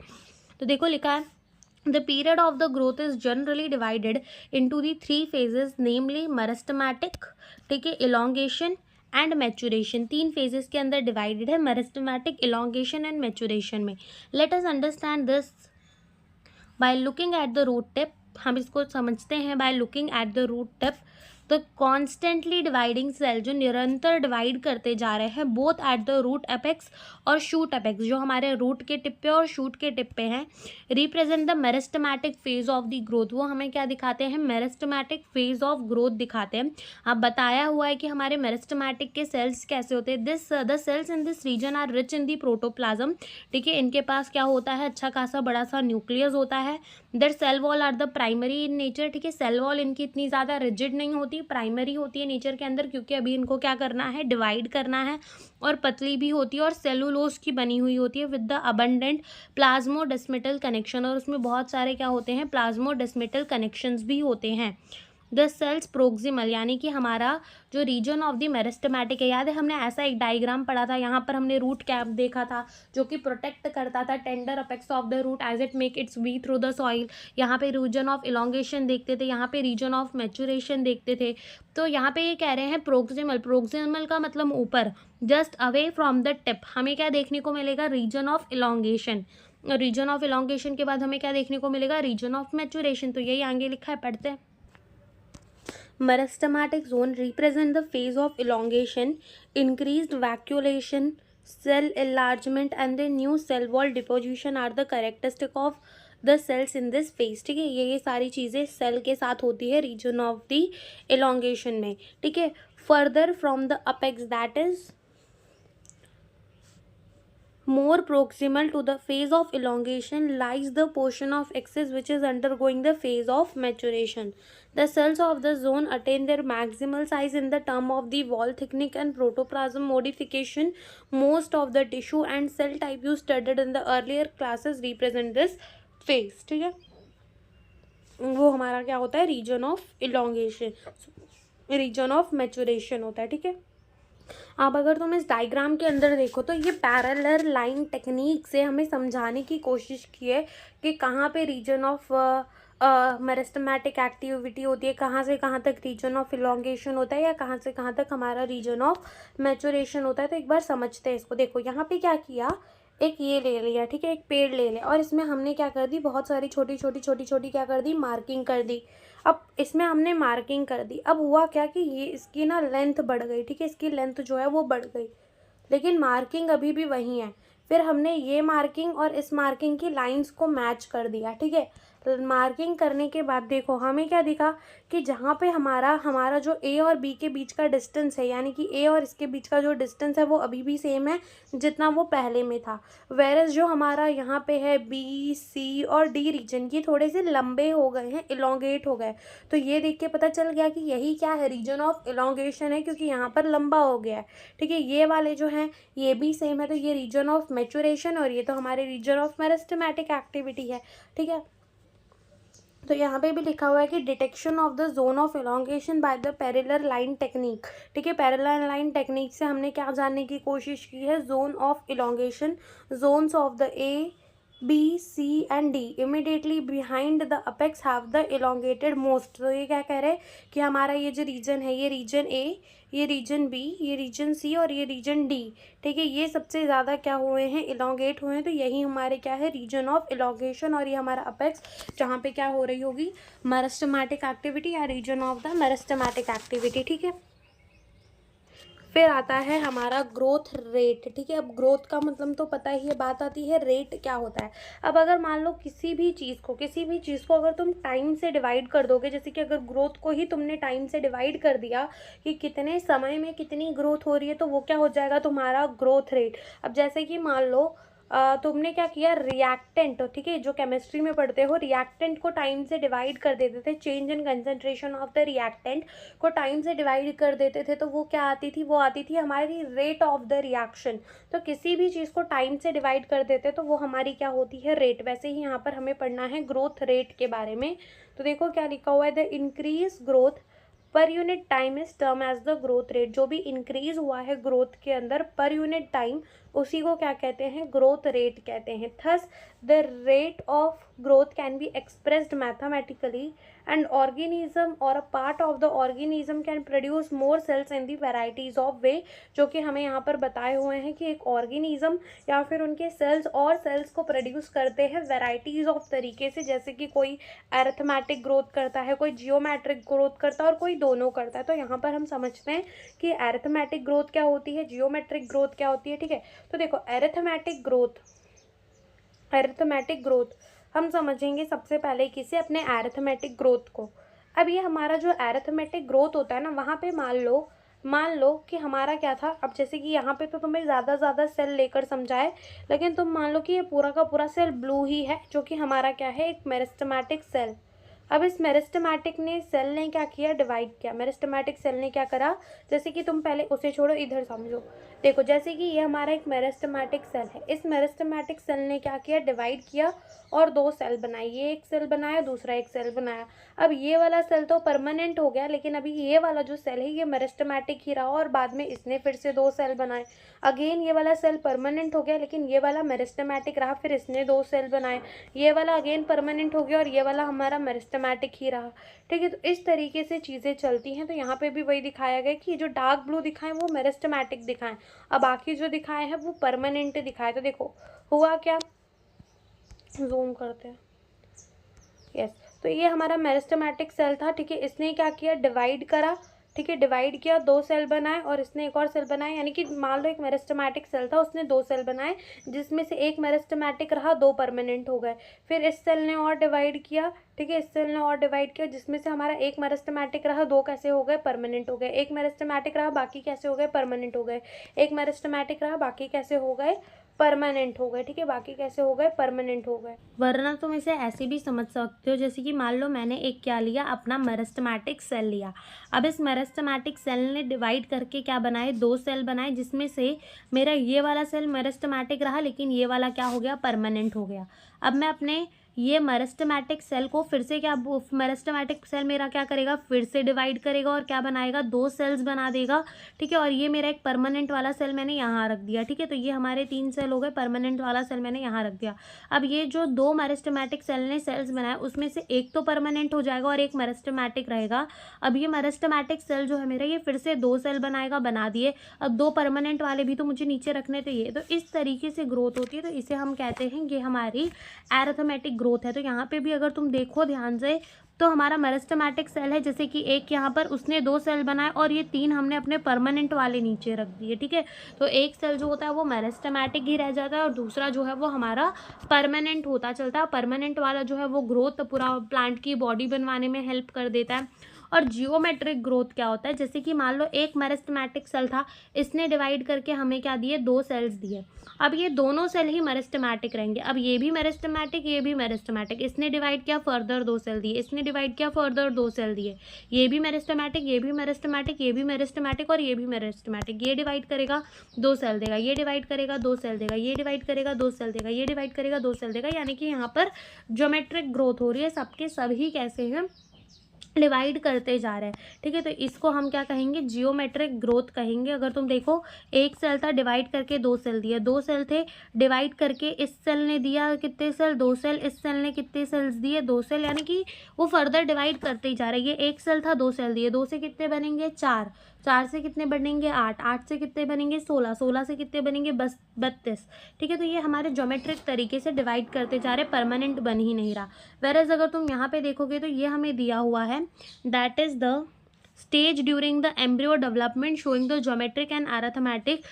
तो देखो लिखा है the period of the growth is generally divided into the 3 phases namely meristematic, ठीक है, इलोंगेशन एंड मैच्योरेशन। 3 phases के अंदर डिवाइडेड है, मेरिस्टेमेटिक, इलोंगेशन एंड मैच्योरेशन में। Let us understand this by looking at the root tip. हम इसको समझते हैं by looking at the root tip. तो कॉन्स्टेंटली डिवाइडिंग सेल जो निरंतर डिवाइड करते जा रहे हैं both at the root apex और शूट एपेक्स, जो हमारे रूट के टिप पे और शूट के टिप पे हैं, represent the meristematic phase of the growth. वो हमें क्या दिखाते हैं, मेरिस्टेमेटिक फेज ऑफ ग्रोथ दिखाते हैं। अब बताया हुआ है कि हमारे मेरिस्टेमेटिक के सेल्स कैसे होते हैं। The cells in this region are rich in the protoplasm, ठीक है, इनके पास क्या होता है, अच्छा खासा बड़ा सा न्यूक्लियस होता है। Their cell wall are the primary in nature, ठीक है, सेल वॉल इनकी इतनी ज़्यादा रिजिड नहीं होती, प्राइमरी होती है नेचर के अंदर, क्योंकि अभी इनको क्या करना है, डिवाइड करना है। और पतली भी होती है और सेलुलोज की बनी हुई होती है with the abundant plasmodesmatal connection, और उसमें बहुत सारे क्या होते हैं, प्लाज्मोडेस्मेटल कनेक्शंस भी होते हैं। द सेल्स प्रोक्सिमल, यानी कि हमारा जो रीजन ऑफ द मेरिस्टेमेटिक है, याद है हमने ऐसा एक डायग्राम पढ़ा था, यहाँ पर हमने रूट कैप देखा था जो कि प्रोटेक्ट करता था tender apex of the root as it make its way through the soil. यहाँ पे रीजन ऑफ इलोंगेशन देखते थे, यहाँ पे रीजन ऑफ मैच्योरेशन देखते थे। तो यहाँ पे ये कह रहे हैं प्रोक्सिमल, प्रोक्सिमल का मतलब ऊपर, just away from the tip. हमें क्या देखने को मिलेगा, region of elongation. Region of elongation के बाद हमें क्या देखने को मिलेगा, रीजन ऑफ मैच्योरेशन। तो यही आगे लिखा है, पढ़ते हैं। Meristematic zone represent the phase of elongation, increased vacuolation, cell enlargement and the new cell wall deposition are the characteristic of the cells in this phase, ठीक है। ये सारी चीज़ें सेल के साथ होती है रीजन ऑफ द elongation में, ठीक है। Further from the apex that is more proximal to the phase of elongation lies the portion of axis which is undergoing the phase of maturation. The cells of the zone attain their maximal size in the term of the wall thickness and protoplasm modification. Most of the tissue and cell type you studied in the earlier classes represent this phase, ठीक है। वो हमारा क्या होता है, region of elongation, region of maturation होता है, ठीक है। अब अगर तुम इस डायग्राम के अंदर देखो तो ये पैरेलल लाइन टेक्निक से हमें समझाने की कोशिश की है कि कहाँ पे रीजन ऑफ मेरिस्टेमेटिक एक्टिविटी होती है, कहाँ से कहाँ तक रीजन ऑफ इलोंगेशन होता है, या कहाँ से कहाँ तक हमारा रीजन ऑफ मैच्योरेशन होता है। तो एक बार समझते हैं इसको। देखो यहाँ पे क्या किया, एक ये ले लिया, ठीक है, एक पेड़ ले लिया और इसमें हमने क्या कर दी, बहुत सारी छोटी छोटी छोटी छोटी क्या कर दी, मार्किंग कर दी। अब इसमें हमने मार्किंग कर दी, अब हुआ क्या कि ये इसकी ना लेंथ बढ़ गई, ठीक है, इसकी लेंथ जो है वो बढ़ गई, लेकिन मार्किंग अभी भी वही है। फिर हमने ये मार्किंग और इस मार्किंग की लाइंस को मैच कर दिया, ठीक है। मार्किंग करने के बाद देखो हमें क्या दिखा कि जहाँ पे हमारा जो ए और बी के बीच का डिस्टेंस है, यानी कि ए और इसके बीच का जो डिस्टेंस है वो अभी भी सेम है जितना वो पहले में था। वेरस जो हमारा यहाँ पे है बी, सी और डी रीजन, ये थोड़े से लंबे हो गए हैं, इलोंगेट हो गए। तो ये देख के पता चल गया कि यही क्या है, रीजन ऑफ इलोंगेशन है, क्योंकि यहाँ पर लंबा हो गया है, ठीक है। ये वाले जो हैं ये भी सेम है, तो ये रीजन ऑफ मैच्योरेशन और ये तो हमारे रीजन ऑफ मेरिस्टेमेटिक एक्टिविटी है, ठीक है। तो यहाँ पे भी लिखा हुआ है कि detection of the zone of elongation by the parallel line technique, ठीक है। पैरेलल लाइन टेक्निक से हमने क्या जानने की कोशिश की है, zone of elongation, zones of the A, B, C and D immediately behind the apex have the elongated most. तो ये क्या कह रहे हैं कि हमारा ये जो रीजन है, ये रीजन ए, ये रीजन बी, ये रीजन सी और ये रीजन डी, ठीक है, ये सबसे ज़्यादा क्या हुए हैं, इलोंगेट हुए हैं। तो यही हमारे क्या है, रीजन ऑफ इलोंगेशन, और ये हमारा अपेक्स जहाँ पे क्या हो रही होगी, मेरिस्टेमेटिक एक्टिविटी या region of the meristematic activity, ठीक है। फिर आता है हमारा ग्रोथ रेट, ठीक है। अब ग्रोथ का मतलब तो पता ही है, बात आती है रेट क्या होता है। अब अगर मान लो किसी भी चीज़ को अगर तुम टाइम से डिवाइड कर दोगे, जैसे कि अगर ग्रोथ को ही तुमने टाइम से डिवाइड कर दिया कि कितने समय में कितनी ग्रोथ हो रही है, तो वो क्या हो जाएगा तुम्हारा ग्रोथ रेट। अब जैसे कि मान लो तुमने क्या किया, रिएक्टेंट, ठीक है, जो केमिस्ट्री में पढ़ते हो, रिएक्टेंट को टाइम से डिवाइड कर देते थे, change in concentration of the reactant को टाइम से डिवाइड कर देते थे, तो वो क्या आती थी, वो आती थी हमारी रेट ऑफ द रिएक्शन। तो किसी भी चीज़ को टाइम से डिवाइड कर देते तो वो हमारी क्या होती है, रेट। वैसे ही यहाँ पर हमें पढ़ना है ग्रोथ रेट के बारे में। तो देखो क्या लिखा हुआ है, द इंक्रीज ग्रोथ पर unit time is term as the growth rate. जो भी इंक्रीज हुआ है ग्रोथ के अंदर पर यूनिट टाइम, उसी को क्या कहते हैं, ग्रोथ रेट कहते हैं। Thus the rate of growth can be expressed mathematically and organism or a part of the organism can produce more cells in the varieties of way. जो कि हमें यहाँ पर बताए हुए हैं कि एक ऑर्गेनिज्म या फिर उनके सेल्स और सेल्स को प्रोड्यूस करते हैं वेराइटीज ऑफ तरीके से, जैसे कि कोई अरिथमेटिक ग्रोथ करता है, कोई जियोमेट्रिक ग्रोथ करता है और कोई दोनों करता है। तो यहाँ पर हम समझते हैं कि अरिथमेटिक ग्रोथ क्या होती है, जियोमेट्रिक ग्रोथ क्या होती है, ठीक है। तो देखो अरिथमेटिक ग्रोथ हम समझेंगे सबसे पहले किसे, अपने अरिथमेटिक ग्रोथ को। अब ये हमारा जो अरिथमेटिक ग्रोथ होता है ना, वहाँ पे मान लो कि हमारा क्या था। अब जैसे कि यहाँ पे तो तुम्हें ज़्यादा सेल लेकर समझाए, लेकिन तुम मान लो कि ये पूरा का पूरा सेल ब्लू ही है, जो कि हमारा क्या है, एक मेरिस्टेमेटिक सेल। अब इस मेरिस्टेमेटिक सेल ने क्या किया, डिवाइड किया। मेरिस्टेमेटिक सेल ने क्या करा, जैसे कि तुम पहले उसे छोड़ो, इधर समझो। देखो जैसे कि ये हमारा एक मेरिस्टेमेटिक सेल है, इस मेरिस्टेमेटिक सेल ने क्या किया, डिवाइड किया और दो सेल बनाए। ये एक सेल बनाया, दूसरा एक सेल बनाया। अब ये वाला सेल तो परमानेंट हो गया, लेकिन अभी ये वाला जो सेल है ये मेरिस्टेमेटिक ही रहा और बाद में इसने फिर से दो सेल बनाए। अगेन ये वाला सेल परमानेंट हो गया, लेकिन ये वाला मेरिस्टेमेटिक रहा, फिर इसने दो सेल बनाए। ये वाला अगेन परमानेंट हो गया और ये वाला हमारा मेरिस्टेमेटिक ही रहा, ठीक है। तो इस तरीके से चीज़ें चलती हैं। तो यहाँ पे भी वही दिखाया गया कि जो डार्क ब्लू दिखाएं वो मेरिस्टेमेटिक दिखाएं, अब बाकी जो दिखाए हैं वो परमानेंट दिखाए। तो देखो हुआ क्या, जूम करते हैं, यस। तो ये हमारा मेरिस्टेमेटिक सेल था, ठीक है। इसने क्या किया, डिवाइड करा, ठीक है, डिवाइड किया, दो सेल बनाए और इसने एक और सेल बनाया। यानी कि मान लो एक मेरिस्टेमेटिक सेल था, उसने दो सेल बनाए, जिसमें से एक मेरिस्टेमेटिक रहा, दो परमानेंट हो गए। फिर इस सेल ने और डिवाइड किया, ठीक है, इस सेल ने और डिवाइड किया, जिसमें से हमारा एक मेरिस्टेमेटिक रहा, दो कैसे हो गए, परमानेंट हो गए। एक मेरिस्टेमेटिक रहा, बाकी कैसे हो गए, परमानेंट हो गए। एक मेरिस्टेमेटिक रहा, बाकी कैसे हो गए, परमानेंट हो गए, ठीक है, बाकी कैसे हो गए, परमानेंट हो गए। वरना तुम इसे ऐसे भी समझ सकते हो, जैसे कि मान लो मैंने एक क्या लिया, अपना मेरिस्टेमेटिक सेल लिया। अब इस मेरिस्टेमेटिक सेल ने डिवाइड करके क्या बनाए, दो सेल बनाए, जिसमें से मेरा ये वाला सेल मेरिस्टेमेटिक रहा, लेकिन ये वाला क्या हो गया, परमानेंट हो गया। अब मैं अपने ये मेरिस्टेमेटिक सेल को फिर से क्या, मेरिस्टेमेटिक सेल मेरा क्या करेगा, फिर से डिवाइड करेगा और क्या बनाएगा, दो सेल्स बना देगा, ठीक है। और ये मेरा एक परमानेंट वाला सेल मैंने यहाँ रख दिया, ठीक है। तो ये हमारे तीन सेल हो गए, परमानेंट वाला सेल मैंने यहाँ रख दिया। अब ये जो दो मेरिस्टेमेटिक सेल ने सेल्स बनाए, उसमें से एक तो परमानेंट हो जाएगा और एक मेरिस्टेमेटिक रहेगा। अब ये मेरिस्टेमेटिक सेल जो है मेरा, ये फिर से दो सेल बनाएगा, बना दिए। अब दो परमानेंट वाले भी तो मुझे नीचे रखने, तो ये तो इस तरीके से ग्रोथ होती है। तो इसे हम कहते हैं ये हमारी एरिथमेटिक ग्रोथ है। तो यहाँ पे भी अगर तुम देखो ध्यान से, तो हमारा मेरिस्टेमेटिक सेल है, जैसे कि एक यहाँ पर उसने दो सेल बनाए और ये तीन हमने अपने परमानेंट वाले नीचे रख दिए, ठीक है। तो एक सेल जो होता है वो मेरिस्टेमेटिक ही रह जाता है और दूसरा जो है वो हमारा परमानेंट होता चलता है। परमानेंट वाला जो है वो ग्रोथ पूरा प्लांट की बॉडी बनवाने में हेल्प कर देता है। और जियोमेट्रिक ग्रोथ क्या होता है, जैसे कि मान लो एक मेरिस्टेमेटिक सेल था, इसने डिवाइड करके हमें क्या दिए, दो सेल्स दिए। अब ये दोनों सेल ही मेरिस्टेमेटिक रहेंगे। अब ये भी मेरिस्टेमेटिक, ये भी मेरिस्टेमेटिक, इसने डिवाइड किया, फर्दर दो सेल दिए, इसने डिवाइड किया, फर्दर दो सेल दिए। ये भी मेरिस्टेमेटिक, ये भी मेरिस्टेमेटिक, ये भी मेरिस्टेमेटिक और ये भी मेरिस्टेमेटिक। ये डिवाइड करेगा, दो सेल देगा, ये डिवाइड करेगा, दो सेल देगा, ये डिवाइड करेगा, दो सेल देगा, ये डिवाइड करेगा, दो सेल देगा। यानी कि यहाँ पर ज्योमेट्रिक ग्रोथ हो रही है, सबके सभी कैसे हैं, डिवाइड करते जा रहे हैं, ठीक है। तो इसको हम क्या कहेंगे, जियोमेट्रिक ग्रोथ कहेंगे। अगर तुम देखो, एक सेल था, डिवाइड करके दो सेल दिया, दो सेल थे, डिवाइड करके इस सेल ने दिया कितने सेल, दो सेल, इस सेल ने कितने सेल्स दिए, दो सेल। यानी कि वो फर्दर डिवाइड करते ही जा रहे हैं। ये एक सेल था, दो सेल दिए, दो से कितने बनेंगे, चार, चार से कितने बनेंगे, आठ, आठ से कितने बनेंगे, 16, 16 से कितने बनेंगे, बस 32, ठीक है। तो ये हमारे ज्योमेट्रिक तरीके से डिवाइड करते जा रहे, परमानेंट बन ही नहीं रहा। वेरएज अगर तुम यहाँ पे देखोगे तो ये हमें दिया हुआ है, that is the stage during the embryo development showing the geometric and arithmetic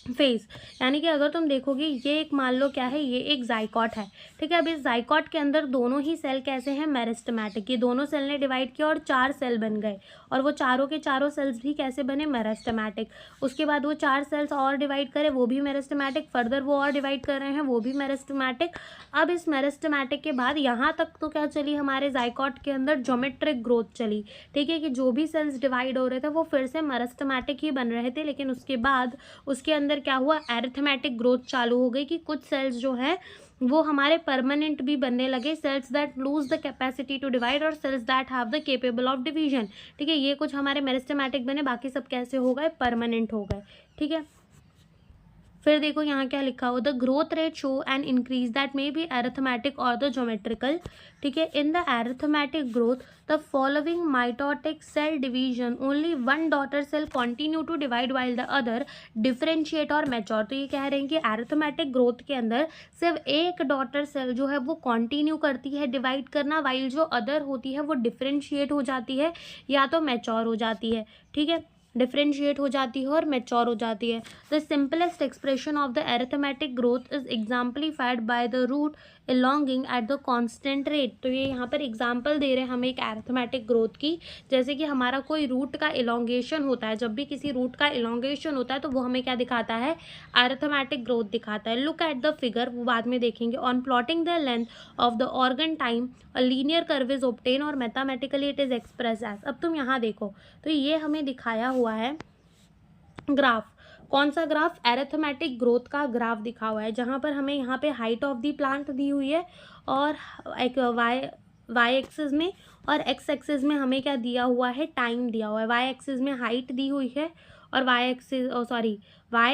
phase. यानी कि अगर तुम देखोगे ये एक मान लो क्या है, ये एक जाइकॉट है, ठीक है। अब इस जाइकॉट के अंदर दोनों ही सेल कैसे हैं, मेरिस्टेमेटिक। ये दोनों सेल ने डिवाइड किया और 4 सेल बन गए, और वो चारों के चारों सेल्स भी कैसे बने, मेरिस्टेमेटिक। उसके बाद वो 4 सेल्स और डिवाइड करे, वो भी मेरिस्टेमेटिक। फर्दर वो और डिवाइड कर रहे हैं, वो भी मेरिस्टेमेटिक। अब इस मेरिस्टेमेटिक के बाद यहाँ तक तो क्या चली हमारे जाइकॉट के अंदर, ज्योमेट्रिक ग्रोथ चली, ठीक है, कि जो भी सेल्स डिवाइड हो रहे थे वो फिर से मेरिस्टेमेटिक ही बन रहे थे। लेकिन उसके बाद उसके अंदर क्या हुआ, एरिथमेटिक ग्रोथ चालू हो गई, कि कुछ सेल्स जो हैं वो हमारे परमानेंट भी बनने लगे, cells that lose the capacity to divide or cells that have the capable of division, ठीक है। ये कुछ हमारे मेरिस्टेमेटिक बने, बाकी सब कैसे हो गए, परमानेंट हो गए, ठीक है। फिर देखो यहाँ क्या लिखा हो, the growth rate show an increase that may be arithmetic or the geometrical, ठीक है। In the arithmetic growth the following mitotic cell division only one daughter cell continue to divide while the other differentiate or mature. तो ये कह रहे हैं कि arithmetic growth के अंदर सिर्फ एक डॉटर सेल जो है वो कंटिन्यू करती है डिवाइड करना, वाइल जो अदर होती है वो डिफरेंशिएट हो जाती है या तो मैच्योर हो जाती है, ठीक है। डिफरेंशिएट हो जाती है और मैच्योर हो जाती है। The simplest expression of the arithmetic growth is exemplified by the root elongating at the constant rate. तो ये यहाँ पर एग्जाम्पल दे रहे हैं हमें एक एरिथमेटिक ग्रोथ की, जैसे कि हमारा कोई रूट का इलोंगेशन होता है, जब भी किसी रूट का इलोंगेशन होता है तो वो हमें क्या दिखाता है, एरिथमेटिक ग्रोथ दिखाता है। लुक एट द फिगर, वो बाद में देखेंगे। On plotting the length of the organ time a linear curve is obtain or mathematically it is express as. अब तुम यहाँ देखो तो ये हमें दिखाया हुआ है ग्राफ, कौन सा ग्राफ, एरिथमेटिक ग्रोथ का ग्राफ दिखा हुआ है, जहाँ पर हमें यहाँ पे हाइट ऑफ द प्लांट दी हुई है और एक वाई एक्सिस में, और एक्स एक्सिस में हमें क्या दिया हुआ है, टाइम दिया हुआ है। वाई एक्सिस में हाइट दी हुई है और वाई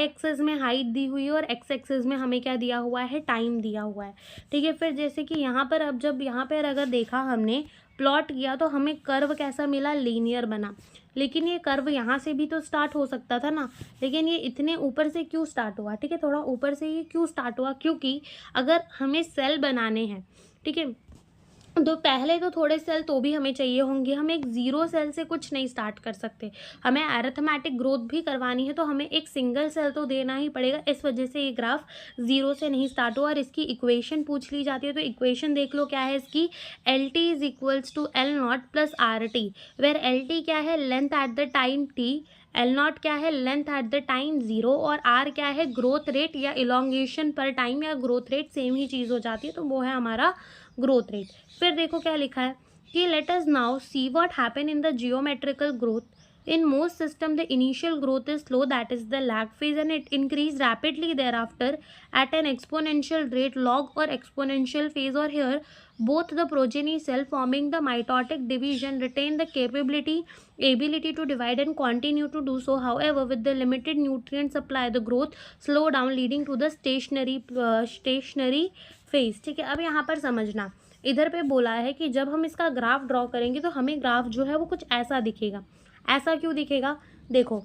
एक्सिस में हाइट दी हुई है और एक्स एक्सिस में हमें क्या दिया हुआ है, टाइम दिया हुआ है, ठीक है। फिर जैसे कि यहाँ पर अब जब यहाँ पर अगर देखा हमने प्लॉट किया तो हमें कर्व कैसा मिला, लीनियर बना। लेकिन ये कर्व यहाँ से भी तो स्टार्ट हो सकता था ना, लेकिन ये इतने ऊपर से क्यों स्टार्ट हुआ, ठीक है, थोड़ा ऊपर से ये क्यों स्टार्ट हुआ, क्योंकि अगर हमें सेल बनाने हैं, ठीक है, तो पहले तो थोड़े सेल तो भी हमें चाहिए होंगे, हम एक जीरो सेल से कुछ नहीं स्टार्ट कर सकते। हमें एरिथमेटिक ग्रोथ भी करवानी है तो हमें एक सिंगल सेल तो देना ही पड़ेगा। इस वजह से ये ग्राफ जीरो से नहीं स्टार्ट हुआ। और इसकी इक्वेशन पूछ ली जाती है तो इक्वेशन देख लो क्या है इसकी, L T is equals to L naught plus R T, where L T क्या है, length at the time T, L naught क्या है, length at the time zero, और आर क्या है, ग्रोथ रेट या इलोंगेशन पर टाइम या ग्रोथ रेट, सेम ही चीज़ हो जाती है, तो वो है हमारा ग्रोथ रेट। फिर देखो क्या लिखा है कि let us now see what happen in the geometrical growth. In most system, the initial growth is slow, that is the lag phase, and it increases rapidly thereafter at an exponential rate, log or exponential phase. Or here, both the progeny cell forming the mitotic division retain the ability to divide and continue to do so. However, with the limited nutrient supply, the growth slow down, leading to the stationary phase. ठीक है, अब यहाँ पर समझना, इधर पे बोला है कि जब हम इसका ग्राफ ड्रॉ करेंगे तो हमें ग्राफ जो है वो कुछ ऐसा दिखेगा। ऐसा क्यों दिखेगा, देखो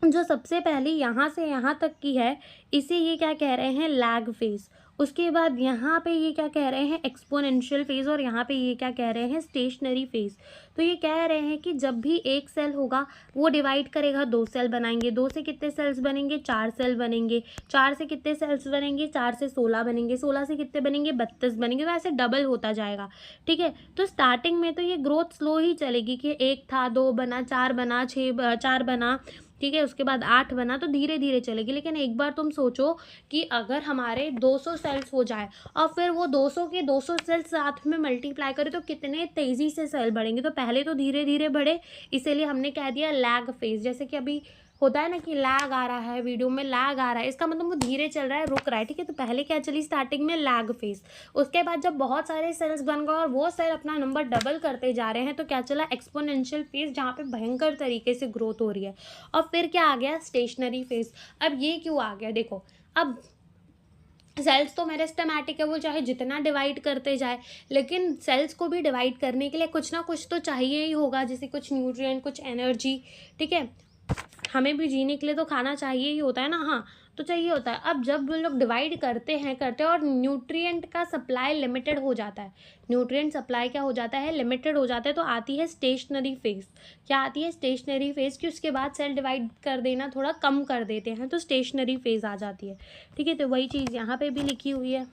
जो सबसे पहली यहाँ से यहाँ तक की है इसे ये क्या कह रहे हैं, लैग फेज। उसके बाद यहाँ पे ये क्या कह रहे हैं, एक्सपोनेंशियल फेज, और यहाँ पे ये क्या कह रहे हैं, स्टेशनरी फेज। तो ये कह रहे हैं कि जब भी एक सेल होगा वो डिवाइड करेगा, 2 सेल बनाएंगे, 2 से कितने सेल्स बनेंगे, 4 सेल बनेंगे, 4 से कितने सेल्स बनेंगे, 4 से 16 बनेंगे, 16 से कितने बनेंगे, 32 बनेंगे। तो ऐसे डबल होता जाएगा, ठीक है। तो स्टार्टिंग में तो ये ग्रोथ स्लो ही चलेगी कि 1 था, 2 बना, 4 बना, 4 बना, ठीक है, उसके बाद 8 बना, तो धीरे धीरे चलेगी। लेकिन एक बार तुम सोचो कि अगर हमारे 200 सेल्स हो जाए और फिर वो 200 के 200 सेल्स साथ में मल्टीप्लाई करें तो कितने तेज़ी से सेल बढ़ेंगे। तो पहले तो धीरे धीरे बढ़े, इसीलिए हमने कह दिया लैग फेज। जैसे कि अभी होता है ना कि लैग आ रहा है, वीडियो में लैग आ रहा है, इसका मतलब वो धीरे चल रहा है, रुक रहा है, ठीक है। तो पहले क्या चली, स्टार्टिंग में लैग फेज। उसके बाद जब बहुत सारे सेल्स बन गए और वो सेल अपना नंबर डबल करते जा रहे हैं तो क्या चला, एक्सपोनेंशियल फेज, जहाँ पे भयंकर तरीके से ग्रोथ हो रही है। और फिर क्या आ गया, स्टेशनरी फेज। अब ये क्यों आ गया, देखो अब सेल्स तो मेरिस्टेमेटिक है, वो चाहे जितना डिवाइड करते जाए, लेकिन सेल्स को भी डिवाइड करने के लिए कुछ ना कुछ तो चाहिए ही होगा, जैसे कुछ न्यूट्रिएंट, कुछ एनर्जी, ठीक है। हमें भी जीने के लिए तो खाना चाहिए ही होता है ना, हाँ, तो चाहिए होता है। अब जब वो लोग डिवाइड करते हैं और न्यूट्रिएंट का सप्लाई लिमिटेड हो जाता है, न्यूट्रिएंट सप्लाई क्या हो जाता है, लिमिटेड हो जाता है, तो आती है स्टेशनरी फेज। क्या आती है, स्टेशनरी फेज, कि उसके बाद सेल डिवाइड कर देना थोड़ा कम कर देते हैं, तो स्टेशनरी फेज आ जाती है। ठीक है, तो वही चीज़ यहाँ पे भी लिखी हुई है।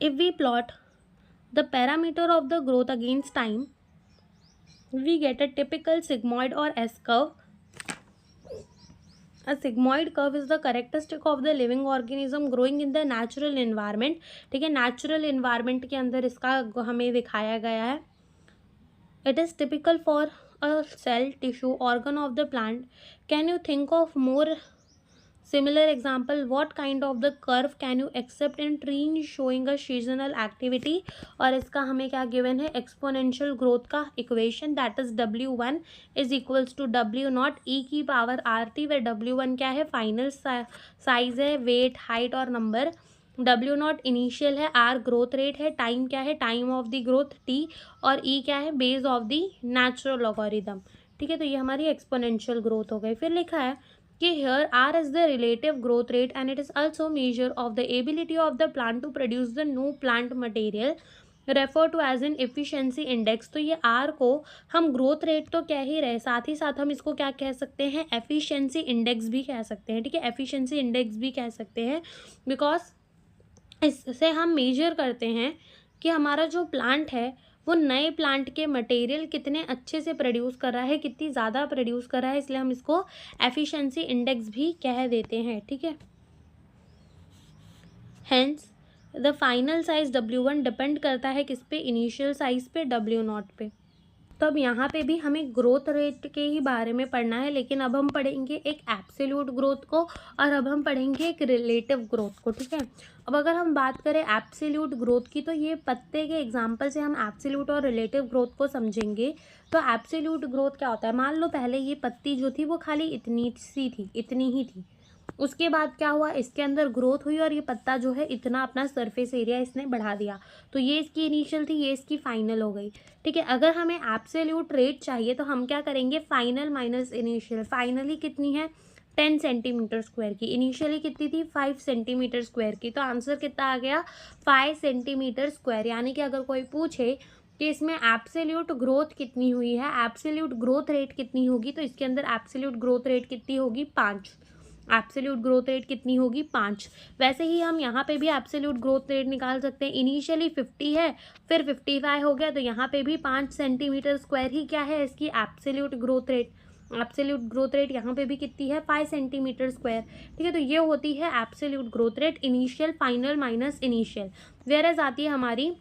If we plot the parameter of the growth against time, we get a typical sigmoid or S curve. A sigmoid curve is the characteristic of the living organism growing in the natural environment. ठीक है, natural environment के अंदर इसका हमें दिखाया गया है. It is typical for a cell, tissue, organ of the plant. Can you think of more similar example? What kind of the curve can you accept in tree showing a seasonal activity? और इसका हमें क्या given है, exponential growth का equation, that is W1 is equals to W naught e की power RT, where W1 क्या है, final size है, वेट, हाइट और नंबर, W नॉट इनिशियल है, R ग्रोथ रेट है, टाइम क्या है, time of the growth T, और E क्या है, base of the natural logarithm. ठीक है, तो ये हमारी एक्सपोनेंशियल ग्रोथ हो गई। फिर लिखा है कि here R is the relative growth rate and it is also measure of the ability of the plant to produce the new plant material refer to as an efficiency index. तो ये R को हम growth rate तो कह ही रहे, साथ ही साथ हम इसको क्या कह सकते हैं, एफिशिएंसी इंडेक्स भी कह सकते हैं। ठीक है, एफिशिएंसी इंडेक्स भी कह सकते हैं, बिकॉज इससे हम मेजर करते हैं कि हमारा जो प्लांट है वो नए प्लांट के मटेरियल कितने अच्छे से प्रोड्यूस कर रहा है, कितनी ज़्यादा प्रोड्यूस कर रहा है, इसलिए हम इसको एफिशिएंसी इंडेक्स भी कह देते हैं। ठीक है, hence the final size W1 depend करता है किस पे, इनिशियल साइज पे, W नॉट पे। तो अब यहाँ पे भी हमें ग्रोथ रेट के ही बारे में पढ़ना है, लेकिन अब हम पढ़ेंगे एक एब्सोल्यूट ग्रोथ को और अब हम पढ़ेंगे एक रिलेटिव ग्रोथ को। ठीक है, अब अगर हम बात करें एब्सोल्यूट ग्रोथ की, तो ये पत्ते के एग्जांपल से हम एब्सोल्यूट और रिलेटिव ग्रोथ को समझेंगे। तो एब्सोल्यूट ग्रोथ क्या होता है, मान लो पहले ये पत्ती जो थी वो खाली इतनी सी थी, इतनी ही थी, उसके बाद क्या हुआ, इसके अंदर ग्रोथ हुई और ये पत्ता जो है इतना अपना सरफेस एरिया इसने बढ़ा दिया, तो ये इसकी इनिशियल थी, ये इसकी फाइनल हो गई। ठीक है, अगर हमें एब्सोल्यूट रेट चाहिए तो हम क्या करेंगे, फाइनल माइनस इनिशियल। फाइनली कितनी है, 10 सेंटीमीटर स्क्वायर की, इनिशियली कितनी थी, 5 सेंटीमीटर स्क्वायर की, तो आंसर कितना आ गया, 5 सेंटीमीटर स्क्वायर। यानी कि अगर कोई पूछे कि इसमें एब्सोल्यूट ग्रोथ कितनी हुई है, एब्सोल्यूट ग्रोथ रेट कितनी होगी, तो इसके अंदर एब्सोल्यूट ग्रोथ रेट कितनी होगी, 5। एब्सोल्यूट ग्रोथ रेट कितनी होगी, 5। वैसे ही हम यहाँ पे भी एब्सोल्यूट ग्रोथ रेट निकाल सकते हैं। इनिशियली 50 है, फिर 55 हो गया, तो यहाँ पे भी 5 सेंटीमीटर स्क्वायर ही क्या है, इसकी absolute growth rate. Absolute growth rate यहाँ पे भी कितनी है, 5 सेंटीमीटर स्क्वायर। ठीक है, तो ये होती है absolute growth rate, initial, final minus initial. Whereas आती है हमारी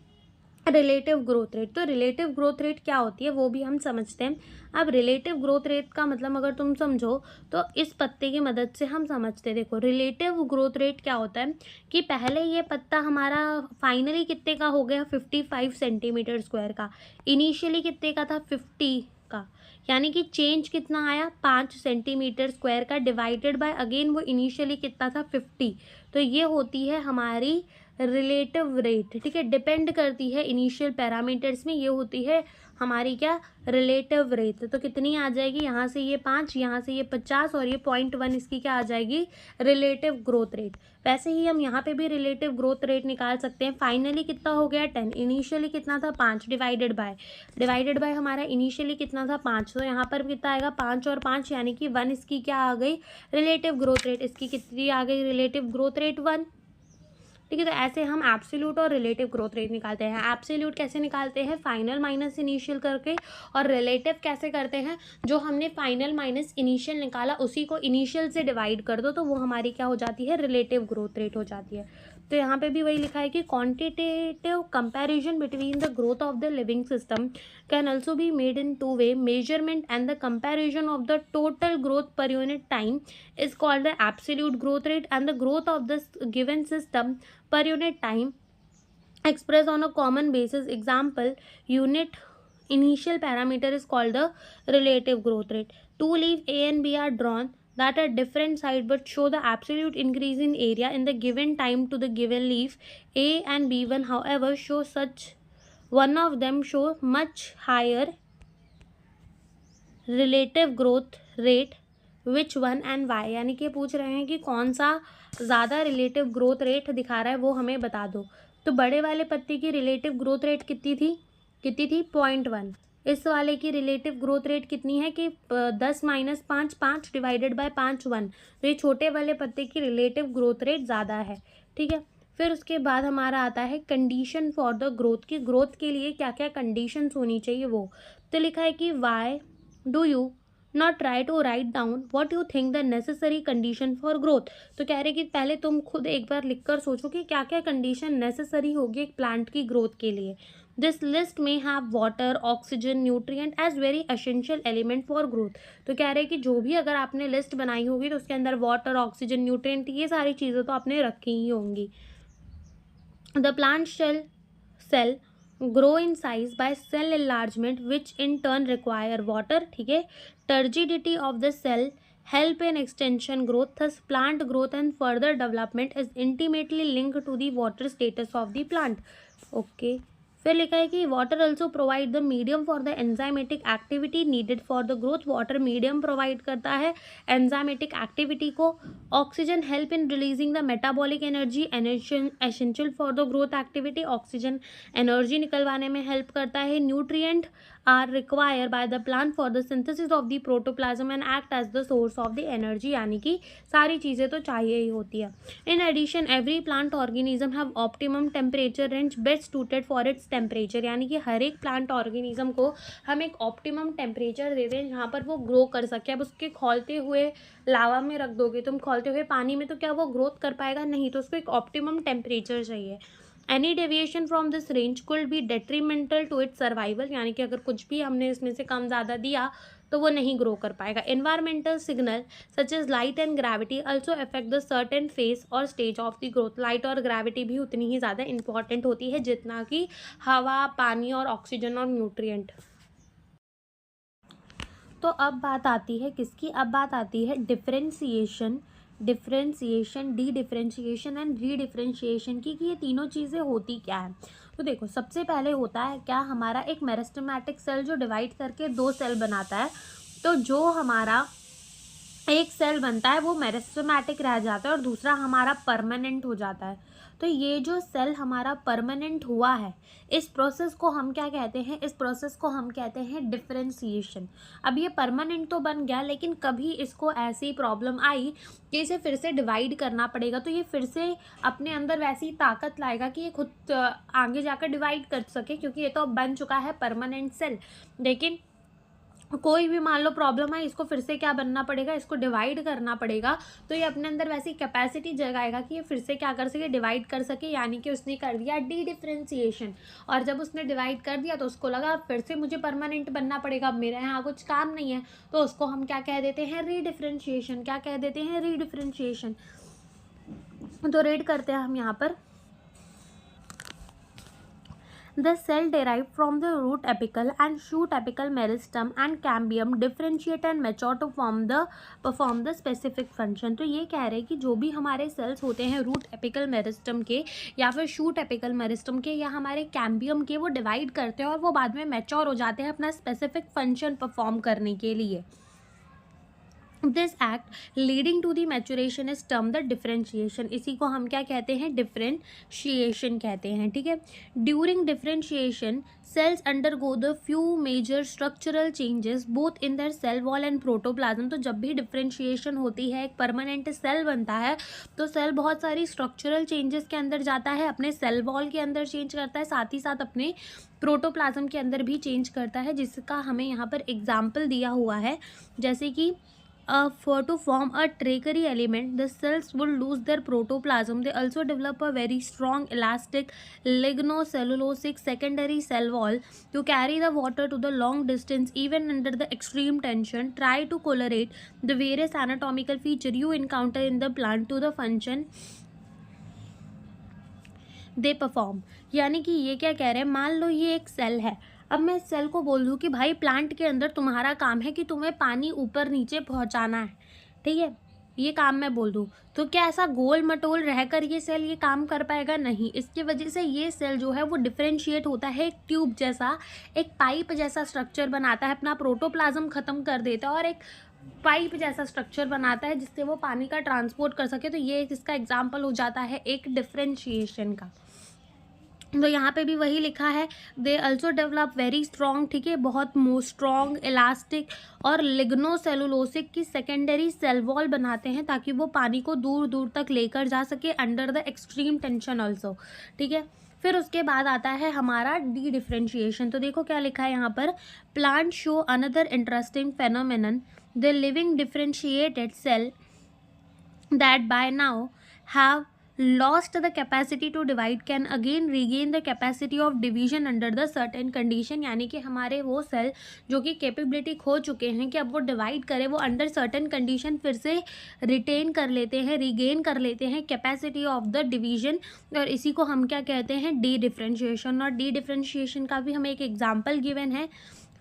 रिलेटिव ग्रोथ रेट। तो रिलेटिव ग्रोथ रेट क्या होती है वो भी हम समझते हैं। अब रिलेटिव ग्रोथ रेट का मतलब अगर तुम समझो तो इस पत्ते की मदद से हम समझते हैं। देखो, रिलेटिव ग्रोथ रेट क्या होता है कि पहले ये पत्ता हमारा फाइनली कितने का हो गया, 55 सेंटीमीटर स्क्वायर का, इनिशियली कितने का था, 50 का, यानी कि चेंज कितना आया, 5 सेंटीमीटर स्क्वायर का, डिवाइडेड बाय अगेन वो इनिशियली कितना था, 50। तो ये होती है हमारी रिलेटिव रेट। ठीक है, डिपेंड करती है इनिशियल पैरामीटर्स में, ये होती है हमारी क्या, रिलेटिव रेट। तो कितनी आ जाएगी, यहाँ से ये 5, यहाँ से ये 50 और ये 0.1 इसकी क्या आ जाएगी, रिलेटिव ग्रोथ रेट। वैसे ही हम यहाँ पे भी रिलेटिव ग्रोथ रेट निकाल सकते हैं। फाइनली कितना हो गया, 10, इनिशियली कितना था, 5, डिवाइडेड बाय हमारा इनिशियली कितना था, 5, तो यहाँ पर कितना आएगा, 5 और 5 यानी कि 1 इसकी क्या आ गई, रिलेटिव ग्रोथ रेट। इसकी कितनी आ गई, रिलेटिव ग्रोथ रेट 1। ठीक है, तो ऐसे हम एब्सोल्यूट और रिलेटिव ग्रोथ रेट निकालते हैं। एब्सोल्यूट कैसे निकालते हैं, फाइनल माइनस इनिशियल करके, और रिलेटिव कैसे करते हैं, जो हमने फाइनल माइनस इनिशियल निकाला उसी को इनिशियल से डिवाइड कर दो, तो वो हमारी क्या हो जाती है, रिलेटिव ग्रोथ रेट हो जाती है। तो यहाँ पे भी वही लिखा है कि quantitative comparison between the growth of the living system can also be made in 2 way, measurement and the comparison of the total growth पर unit time is called the absolute growth rate, and the growth of this given system per unit time expressed on a common basis. Example, unit initial parameter is called the relative growth rate. Two leaves A and B are drawn that are different side but show the absolute increase in area in the given time to the given leaf. A and B1 however show such one of them show much higher relative growth rate which one and why, यानी कि पूछ रहे हैं कि कौन सा ज़्यादा relative growth rate दिखा रहा है वो हमें बता दो। तो बड़े वाले पत्ते की रिलेटिव ग्रोथ रेट कितनी थी 0.1। इस वाले की रिलेटिव ग्रोथ रेट कितनी है कि 10 - 5, 5 डिवाइडेड बाय 5 1। तो ये छोटे वाले पत्ते की रिलेटिव ग्रोथ रेट ज़्यादा है, ठीक है। फिर उसके बाद हमारा आता है कंडीशन फॉर द ग्रोथ, की ग्रोथ के लिए क्या क्या कंडीशंस होनी चाहिए वो। तो लिखा है कि why do you not try to write down what you think the necessary condition for growth. तो कह रहे कि पहले तुम खुद एक बार लिख कर सोचो कि क्या क्या कंडीशन नेसेसरी होगी एक प्लांट की ग्रोथ के लिए। This list may have water, oxygen, nutrient as very essential element for growth. तो कह रहे हैं कि जो भी अगर आपने लिस्ट बनाई होगी तो उसके अंदर वाटर, ऑक्सीजन, न्यूट्रिएंट ये सारी चीज़ें तो आपने रखी ही होंगी। The plant cell grow in size by cell enlargement which in turn require water, ठीक है। turgidity of the cell help in extension growth, thus plant growth and further development is intimately linked to the water status of the plant, okay। फिर लिखा है कि water also provide the medium for the enzymatic activity needed for the growth. Water medium provide करता है enzymatic activity को। Oxygen help in releasing the metabolic energy essential for the growth activity, oxygen energy निकलवाने में help करता है। Nutrient are require by the plant for the synthesis of the protoplasm and act as the source of the energy, यानी कि सारी चीज़ें तो चाहिए ही होती है। In addition every plant organism have optimum temperature range best suited for its temperature, यानी कि हर एक प्लांट ऑर्गेनिज्म को हम एक ऑप्टिमम टेम्परेचर देते हैं जहाँ पर वो ग्रो कर सके। अब उसके खौलते हुए लावा में रख दोगे तुम, खौलते हुए पानी में, तो क्या वो ग्रोथ कर पाएगा? नहीं। तो उसको एक ऑप्टिमम टेम्परेचर चाहिए। Any deviation from this range could be detrimental to its survival, यानी कि अगर कुछ भी हमने इसमें से कम ज़्यादा दिया तो वो नहीं ग्रो कर पाएगा। Environmental signal such as light and gravity also affect the certain phase or stage of the growth. Light और ग्रेविटी भी उतनी ही ज़्यादा इंपॉर्टेंट होती है जितना कि हवा, पानी और ऑक्सीजन और न्यूट्रिएंट। तो अब बात आती है किसकी? अब बात आती है differentiation, D differentiation and re differentiation की, कि ये तीनों चीज़ें होती क्या है। तो देखो, सबसे पहले होता है क्या, हमारा एक मेरिस्टेमेटिक सेल जो डिवाइड करके 2 सेल बनाता है। तो जो हमारा एक सेल बनता है वो मेरिस्टेमेटिक रह जाता है और दूसरा हमारा परमानेंट हो जाता है। तो ये जो सेल हमारा परमानेंट हुआ है, इस प्रोसेस को हम क्या कहते हैं? इस प्रोसेस को हम कहते हैं डिफरेंशिएशन। अब ये परमानेंट तो बन गया, लेकिन कभी इसको ऐसी प्रॉब्लम आई कि इसे फिर से डिवाइड करना पड़ेगा, तो ये फिर से अपने अंदर वैसी ताकत लाएगा कि ये खुद आगे जाकर डिवाइड कर सके, क्योंकि ये तो अब बन चुका है परमानेंट सेल। लेकिन कोई भी मान लो प्रॉब्लम है, इसको फिर से क्या बनना पड़ेगा? इसको डिवाइड करना पड़ेगा। तो ये अपने अंदर वैसी कैपेसिटी जगाएगा कि ये फिर से क्या कर सके? डिवाइड कर सके, यानी कि उसने कर दिया डी डिफरेंशिएशन। और जब उसने डिवाइड कर दिया तो उसको लगा फिर से मुझे परमानेंट बनना पड़ेगा, अब मेरे यहाँ कुछ काम नहीं है, तो उसको हम क्या कह देते हैं? री डिफरेंशिएशन। क्या कह देते हैं? री डिफरेंशिएशन। तो रेड करते हैं हम यहाँ पर। The cell derived from the root apical and shoot apical meristem and cambium differentiate and mature to perform the specific function। तो ये कह रहे हैं कि जो भी हमारे सेल्स होते हैं रूट एपिकल मेरिस्टम के या फिर शूट एपिकल मेरिस्टम के या हमारे कैम्बियम के, वो डिवाइड करते हैं और वो बाद में मैच्योर हो जाते हैं अपना स्पेसिफिक फंक्शन परफॉर्म करने के लिए। This act leading to the maturation is term the differentiation. इसी को हम क्या कहते हैं? डिफरेंशिएशन कहते हैं, ठीक है। During differentiation cells undergo the few major structural changes both in their cell wall and protoplasm. तो जब भी डिफरेंशिएशन होती है, एक परमानेंट सेल बनता है, तो सेल बहुत सारी स्ट्रक्चरल चेंजेस के अंदर जाता है, अपने सेल वॉल के अंदर चेंज करता है, साथ ही साथ अपने प्रोटोप्लाज्म के अंदर भी चेंज करता है, जिसका हमें यहाँ पर एग्जाम्पल दिया हुआ है। जैसे कि to form a tertiary element, the cells will lose their protoplasm. They also develop a very strong elastic lignocellulosic secondary cell wall to carry the water to the long distance even under the extreme tension. Try to correlate the various anatomical feature you encounter in the plant to the function they perform। यानी कि ये क्या कह रहे हैं? मान लो ये एक सेल है, अब मैं इस सेल को बोल दूँ कि भाई प्लांट के अंदर तुम्हारा काम है कि तुम्हें पानी ऊपर नीचे पहुंचाना है, ठीक है। ये काम मैं बोल दूँ, तो क्या ऐसा गोल मटोल रहकर ये सेल ये काम कर पाएगा? नहीं। इसकी वजह से ये सेल जो है वो डिफरेंशिएट होता है, एक ट्यूब जैसा, एक पाइप जैसा स्ट्रक्चर बनाता है, अपना प्रोटोप्लाज्म ख़त्म कर देता है और एक पाइप जैसा स्ट्रक्चर बनाता है जिससे वो पानी का ट्रांसपोर्ट कर सके। तो ये इसका एग्जाम्पल हो जाता है एक डिफरेंशिएशन का। तो यहाँ पे भी वही लिखा है, they also develop very strong, ठीक है, बहुत स्ट्रॉन्ग, इलास्टिक और लिग्नोसेलुलोसिक की सेकेंडरी सेल वॉल बनाते हैं ताकि वो पानी को दूर दूर तक लेकर जा सके under the extreme tension also, ठीक है। फिर उसके बाद आता है हमारा डी डिफ्रेंशिएशन। तो देखो क्या लिखा है यहाँ पर, plant show another interesting phenomenon, the living differentiated cell that by now have lost the capacity to divide can again regain the capacity of division under the certain condition। यानी कि हमारे वो सेल जो कि कैपेबिलिटी खो चुके हैं कि अब वो डिवाइड करें, वो अंडर सर्टेन कंडीशन फिर से रिटेन कर लेते हैं, रिगेन कर लेते हैं कैपेसिटी ऑफ द डिवीजन, और इसी को हम क्या कहते हैं, डी डिफ्रेंशिएशन। और डी डिफ्रेंशिएशन का भी हमें एक एग्जाम्पल गिवन है।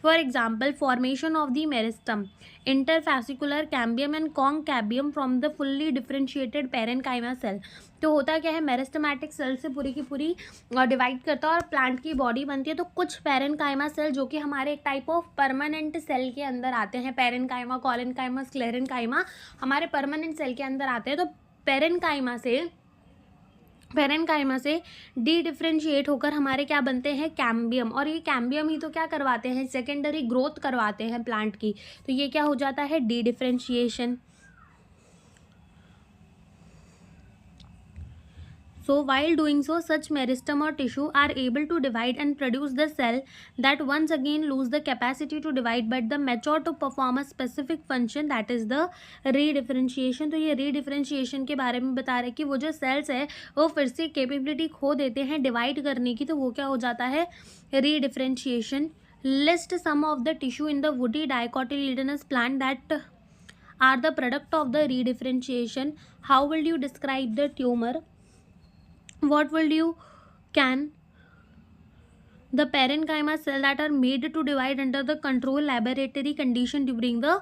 For example, formation of the meristem, interfascicular cambium and concambium from the fully differentiated parenchyma cell। तो होता क्या है, मेरिस्टमैटिक सेल से पूरी की पूरी डिवाइड करता है और प्लांट की बॉडी बनती है। तो कुछ पेरेनकाइमा सेल जो कि हमारे एक टाइप ऑफ परमानेंट सेल के अंदर आते हैं, पेरेनकाइमा, कॉलेनकाइमा, स्क्लेरेनकाइमा हमारे परमानेंट सेल के अंदर आते हैं। तो पेरेनकाइमा से डी डिफ्रेंशिएट होकर हमारे क्या बनते हैं, कैम्बियम, और ये कैम्बियम ही तो क्या करवाते हैं, सेकेंडरी ग्रोथ करवाते हैं प्लांट की। तो ये क्या हो जाता है, D differentiation. So while doing so, such meristem or tissue are able to divide and produce the cell that once again lose the capacity to divide but the mature to perform a specific function, that is the redifferentiation। तो ये redifferentiation के बारे में बता रहे कि वो जो cells है वो फिर से capability खो देते हैं divide करने की, तो वो क्या हो जाता है, redifferentiation। List some of the tissue in the woody dicotyledonous plant that are the product of the redifferentiation। How will you describe the tumor? What will you can the parenchyma cell that are made to divide under the control laboratory condition during the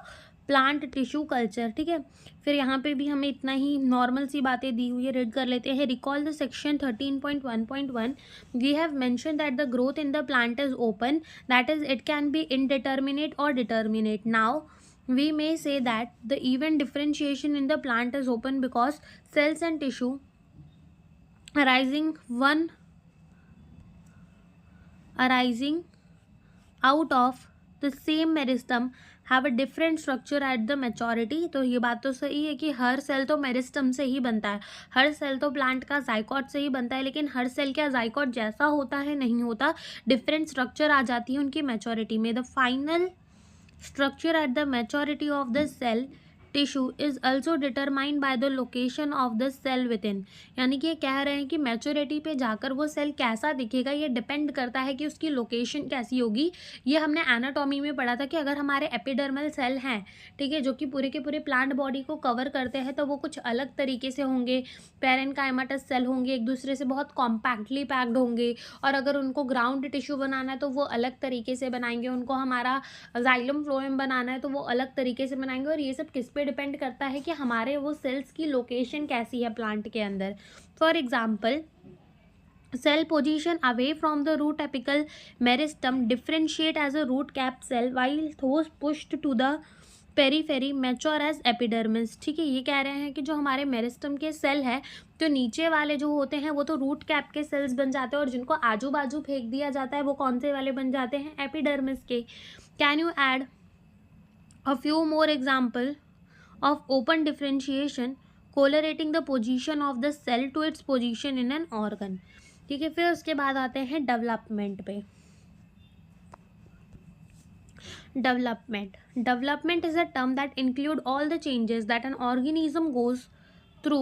plant tissue culture, ठीक है। फिर यहाँ पे भी हमें इतना ही normal सी बातें दी हुई है, रीड कर लेते हैं। Recall the section 13.1.1, we have mention that the growth in the plant is open, that is it can be indeterminate or determinate. Now we may say that the even differentiation in the plant is open because cells and tissue arising out of the same meristem have a different structure at the maturity। तो ये बात तो सही है कि हर cell तो meristem से ही बनता है, हर सेल तो प्लांट का जाइकोट से ही बनता है, लेकिन हर सेल क्या जाइकोट जैसा होता है, नहीं होता, डिफरेंट स्ट्रक्चर आ जाती है उनकी मैच्योरिटी में। The final structure at the maturity of the cell tissue is also determined by the location of the cell within। यानी कि ये कह रहे हैं कि मैच्योरिटी पे जाकर वो सेल कैसा दिखेगा ये डिपेंड करता है कि उसकी लोकेशन कैसी होगी। ये हमने एनाटॉमी में पढ़ा था कि अगर हमारे एपिडर्मल सेल हैं, ठीक है, जो कि पूरे के पूरे प्लांट बॉडी को कवर करते हैं, तो वो कुछ अलग तरीके से होंगे। पेरेनकाइमाटस सेल होंगे, एक दूसरे से बहुत कॉम्पैक्टली पैक्ड होंगे, और अगर उनको ग्राउंड टिश्यू बनाना है तो वो अलग तरीके से बनाएंगे, उनको हमारा जाइलम फ्लोएम बनाना है तो वो अलग तरीके से बनाएंगे। और ये सब किस पे डिपेंड करता है कि हमारे वो सेल्स की लोकेशन कैसी है प्लांट के अंदर। For example, cell position away from the root apical meristem differentiate as a root cap cell while those pushed to the periphery mature as epidermis। ठीक है, ये कह रहे हैं कि जो हमारे मेरिस्टम के सेल है, तो नीचे वाले जो होते हैं वो तो रूट कैप के सेल्स बन जाते हैं, और जिनको आजू बाजू फेंक दिया जाता है वो कौन से वाले बन जाते हैं, एपिडर्मिस के। Can you add a few more example of open differentiation correlating the position of the cell to its position in an organ। ठीक है, फिर उसके बाद आते हैं डेवलपमेंट पे। Development is a term that include all the changes that an organism goes through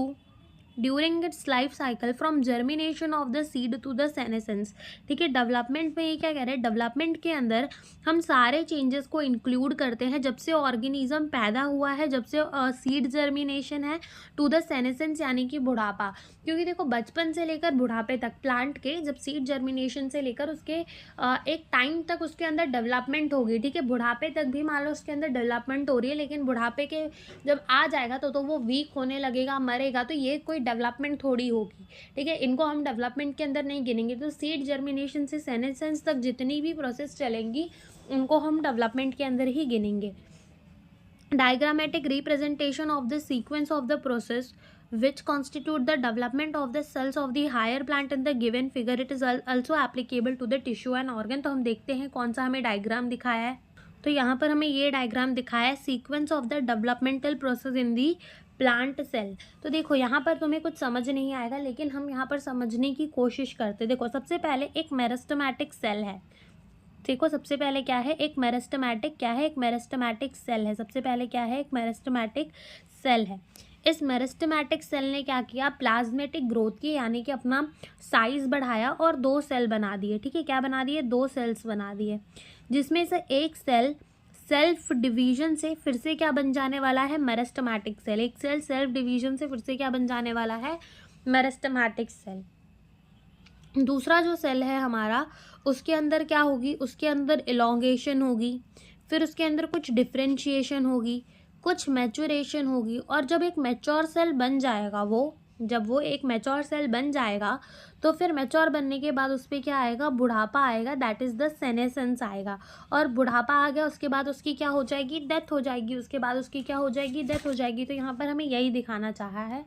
during its life cycle from germination of the seed to the senescence. ठीक है, डेवलपमेंट में ये क्या कह रहे हैं, डेवलपमेंट के अंदर हम सारे चेंजेस को इंक्लूड करते हैं, जब से ऑर्गेनिज्म पैदा हुआ है, जब से सीड जर्मिनेशन है, टू द सेनेसेंस यानी कि बुढ़ापा। क्योंकि देखो बचपन से लेकर बुढ़ापे तक प्लांट के, जब सीड जर्मिनेशन से लेकर उसके एक टाइम तक उसके अंदर डेवलपमेंट होगी। ठीक है, बुढ़ापे तक भी मान लो उसके अंदर डेवलपमेंट हो रही है, लेकिन बुढ़ापे के जब आ जाएगा तो वो वीक होने लगेगा, मरेगा, तो ये कोई डेवलपमेंट थोड़ी होगी। ठीक है, इनको हम डेवलपमेंट के अंदर नहीं गिनेंगे। तो सीड जर्मिनेशन से सेनेसेंस तक जितनी भी प्रोसेस चलेंगी उनको हम डेवलपमेंट के अंदर ही गिनेंगे। Diagrammatic representation of the sequence of the process which constitute the development of the cells of the higher plant in the given figure, it is also applicable to the tissue and organ। तो हम देखते हैं कौन सा हमें diagram दिखाया है। तो यहाँ पर हमें ये डायग्राम दिखाया है, sequence of the developmental process in the plant cell. तो देखो यहाँ पर तुम्हें कुछ समझ नहीं आएगा, लेकिन हम यहाँ पर समझने की कोशिश करते। देखो सबसे पहले एक मेरिस्टेमेटिक सेल है। देखो सबसे पहले क्या है, एक मेरिस्टेमेटिक, क्या है, एक मेरिस्टेमेटिक सेल है। सबसे पहले क्या है, एक मेरिस्टेमेटिक सेल है। इस मेरिस्टेमेटिक सेल ने क्या किया, प्लाज्मेटिक ग्रोथ की, यानी कि अपना साइज बढ़ाया और 2 सेल बना दिए। ठीक है, क्या बना दिए, 2 सेल्स बना दिए, जिसमें से एक सेल सेल्फ डिवीजन से फिर से क्या बन जाने वाला है, मेरिस्टेमेटिक सेल। एक सेल सेल्फ डिवीजन से फिर से क्या बन जाने वाला है, मेरिस्टेमेटिक सेल। दूसरा जो सेल है हमारा, उसके अंदर क्या होगी, उसके अंदर इलोंगेशन होगी, फिर उसके अंदर कुछ डिफ्रेंशिएशन होगी, कुछ मैच्योरेशन होगी, और जब एक मैच्योर सेल बन जाएगा जब वो एक मैच्योर सेल बन जाएगा तो फिर मैच्योर बनने के बाद उस पर क्या आएगा, बुढ़ापा आएगा, दैट इज़ द सेनेसेंस आएगा। और बुढ़ापा आ गया, उसके बाद उसकी क्या हो जाएगी, डेथ हो जाएगी। उसके बाद उसकी क्या हो जाएगी, डेथ हो जाएगी। तो यहाँ पर हमें यही दिखाना चाहा है।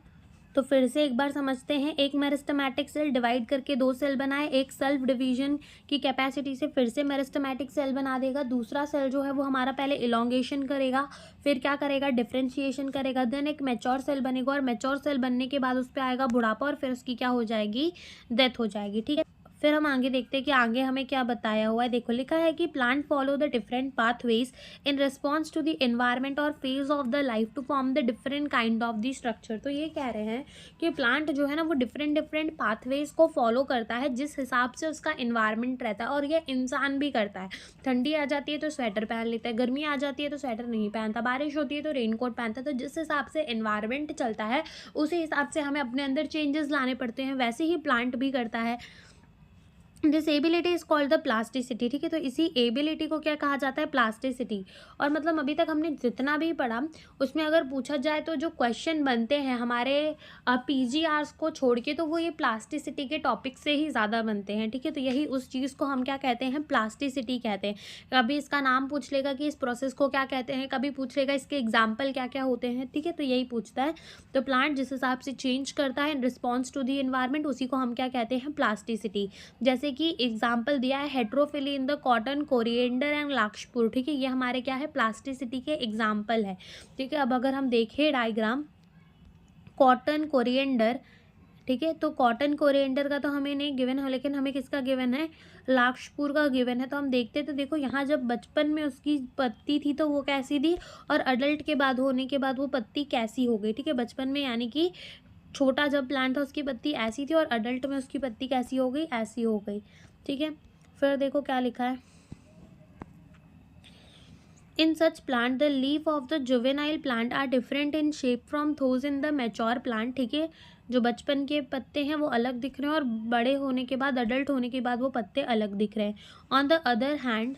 तो फिर से एक बार समझते हैं, एक मेरिस्टेमेटिक सेल डिवाइड करके 2 सेल बनाए, एक सेल्फ डिवीजन की कैपेसिटी से फिर से मेरिस्टेमेटिक सेल बना देगा। दूसरा सेल जो है वो हमारा पहले इलोंगेशन करेगा, फिर क्या करेगा, डिफ्रेंशिएशन करेगा, देन एक मैच्योर सेल बनेगा, और मैच्योर सेल बनने के बाद उस पर आएगा बुढ़ापा, और फिर उसकी क्या हो जाएगी, डेथ हो जाएगी। ठीक है, फिर हम आगे देखते हैं कि आगे हमें क्या बताया हुआ है। देखो लिखा है कि plant follow the different pathways in response to the environment or phase of the life to form the different kind of the structure. तो ये कह रहे हैं कि प्लांट जो है ना वो डिफरेंट पाथवेज को फॉलो करता है जिस हिसाब से उसका एनवायरनमेंट रहता है, और ये इंसान भी करता है। ठंडी आ जाती है तो स्वेटर पहन लेता है, गर्मी आ जाती है तो स्वेटर नहीं पहनता, बारिश होती है तो रेनकोट पहनता है। तो जिस हिसाब से एनवायरनमेंट चलता है उसी हिसाब से हमें अपने अंदर चेंजेस लाने पड़ते हैं, वैसे ही प्लांट भी करता है। This ability is called the plasticity. ठीक है, तो इसी एबिलिटी को क्या कहा जाता है, प्लास्टिसिटी। और मतलब अभी तक हमने जितना भी पढ़ा उसमें अगर पूछा जाए तो जो क्वेश्चन बनते हैं हमारे पीजीआरस को छोड़ के, तो वो ये प्लास्टिसिटी के टॉपिक से ही ज़्यादा बनते हैं। ठीक है, तो यही उस चीज़ को हम क्या कहते हैं, प्लास्टिसिटी कहते हैं। कभी इसका नाम पूछ लेगा कि इस प्रोसेस को क्या कहते हैं, कभी पूछ लेगा इसके एग्जाम्पल क्या क्या होते हैं। ठीक है, तो यही पूछता है। तो प्लांट जिस हिसाब से चेंज करता है in response to the environment, उसी को हम क्या कहते हैं, प्लास्टिसिटी। जैसे कि एग्जाम्पल दिया है heterophylly in the cotton, coriander and larkspur. ठीक है, ये हमारे क्या है, प्लास्टिसिटी के एग्जाम्पल है। ठीक है, अब अगर हम देखें डायग्राम, कॉटन, कोरिएंडर, ठीक है, तो कॉटन कोरिएंडर का तो हमें नहीं गिवन है, लेकिन हमें किसका गिवन है, लार्कस्पुर का गिवन है। तो हम देखते हैं, तो देखो यहाँ जब बचपन में उसकी पत्ती थी तो वो कैसी थी, और अडल्ट के बाद होने के बाद वो पत्ती कैसी हो गई। ठीक है, बचपन में यानी कि छोटा जब प्लांट था उसकी पत्ती ऐसी थी, और अडल्ट में उसकी पत्ती कैसी हो गई, ऐसी हो गई। ठीक है, फिर देखो क्या लिखा है, in such plant the leaf of the juvenile plant are different in shape from those in the mature plant. ठीक है, जो बचपन के पत्ते हैं वो अलग दिख रहे हैं, और बड़े होने के बाद, अडल्ट होने के बाद वो पत्ते अलग दिख रहे हैं। On the other hand,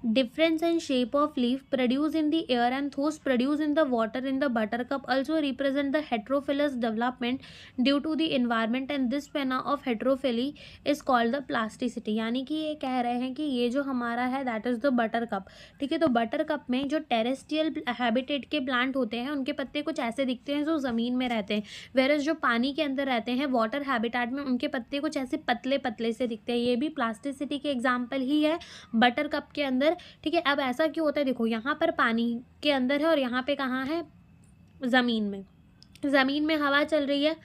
difference in shape of leaf produced in the air and those produced in the water in the buttercup also represent the heterophilous development due to the environment, and this phenomena of heterophily is called the plasticity। यानी कि ये कह रहे हैं कि ये जो हमारा है दैट इज द बटरकप। ठीक है, तो बटरकप में जो टेरेस्ट्रियल हैबिटेट के प्लांट होते हैं उनके पत्ते कुछ ऐसे दिखते हैं जो ज़मीन में रहते हैं, वेरस जो पानी के अंदर रहते हैं वाटर हैबिटेट में, उनके पत्ते कुछ ऐसे पतले पतले से दिखते हैं। ये भी प्लास्टिसिटी के एग्जाम्पल ही है बटरकप के अंदर। ठीक है, अब ऐसा क्यों होता है, देखो यहाँ पर पानी के अंदर है और यहाँ पे कहाँ है, ज़मीन में। ज़मीन में हवा चल रही है,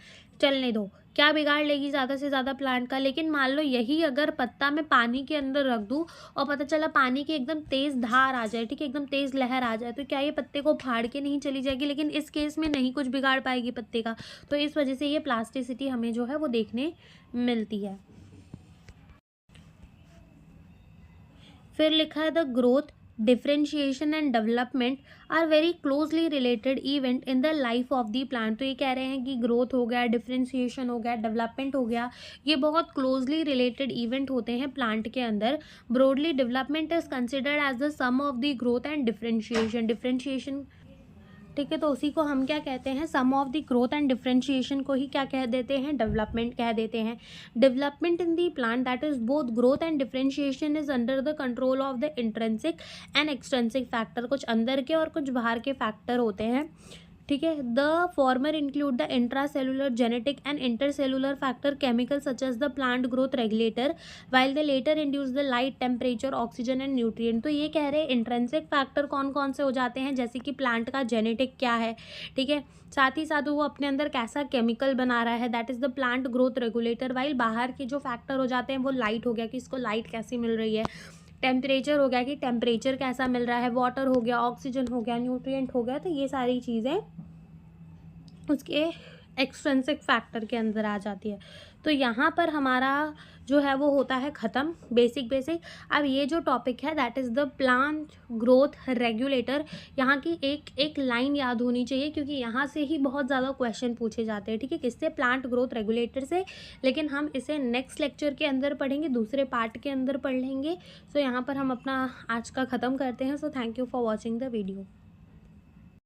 चलने दो, क्या बिगाड़ लेगी ज़्यादा से ज़्यादा प्लांट का। लेकिन मान लो यही अगर पत्ता मैं पानी के अंदर रख दूँ और पता चला पानी की एकदम तेज़ धार आ जाए, ठीक है, एकदम तेज़ लहर आ जाए, तो क्या ये पत्ते को फाड़ के नहीं चली जाएगी। लेकिन इस केस में नहीं कुछ बिगाड़ पाएगी पत्ते का। तो इस वजह से ये प्लास्टिसिटी हमें जो है वो देखने मिलती है। फिर लिखा है the growth, differentiation and development are very closely related event in the life of the plant. तो ये कह रहे हैं कि ग्रोथ हो गया, डिफ्रेंशिएशन हो गया, डेवलपमेंट हो गया, ये बहुत क्लोजली रिलेटेड इवेंट होते हैं प्लांट के अंदर। Broadly development is considered as the sum of the growth and differentiation. Differentiation, ठीक है, तो उसी को हम क्या कहते हैं, sum of the growth and differentiation को ही क्या कह देते हैं, डेवलपमेंट कह देते हैं। Development in the plant that is both growth and differentiation is under the control of the intrinsic and extrinsic factor. कुछ अंदर के और कुछ बाहर के फैक्टर होते हैं, ठीक है। The former include the intracellular genetic and intercellular factor chemical such as the plant growth regulator while the latter induce the light, temperature, oxygen and nutrient. तो ये कह रहे हैं इंट्रिंसिक फैक्टर कौन कौन से हो जाते हैं, जैसे कि प्लांट का जेनेटिक क्या है, ठीक है, साथ ही साथ वो अपने अंदर कैसा केमिकल बना रहा है, that is the plant growth regulator. While बाहर के जो फैक्टर हो जाते हैं वो लाइट हो गया कि इसको लाइट कैसी मिल रही है, टेम्परेचर हो गया कि टेम्परेचर कैसा मिल रहा है, वाटर हो गया, ऑक्सीजन हो गया, न्यूट्रिएंट हो गया। तो ये सारी चीज़ें उसके एक्सट्रिंसिक फैक्टर के अंदर आ जाती है। तो यहाँ पर हमारा जो है वो होता है ख़त्म बेसिक। अब ये जो टॉपिक है that is the plant growth regulator, यहाँ की एक एक लाइन याद होनी चाहिए क्योंकि यहाँ से ही बहुत ज़्यादा क्वेश्चन पूछे जाते हैं, ठीक है, किससे, प्लांट ग्रोथ रेगुलेटर से। लेकिन हम इसे नेक्स्ट लेक्चर के अंदर पढ़ेंगे, दूसरे पार्ट के अंदर पढ़ लेंगे। सो यहाँ पर हम अपना आज का ख़त्म करते हैं। So thank you for watching the video.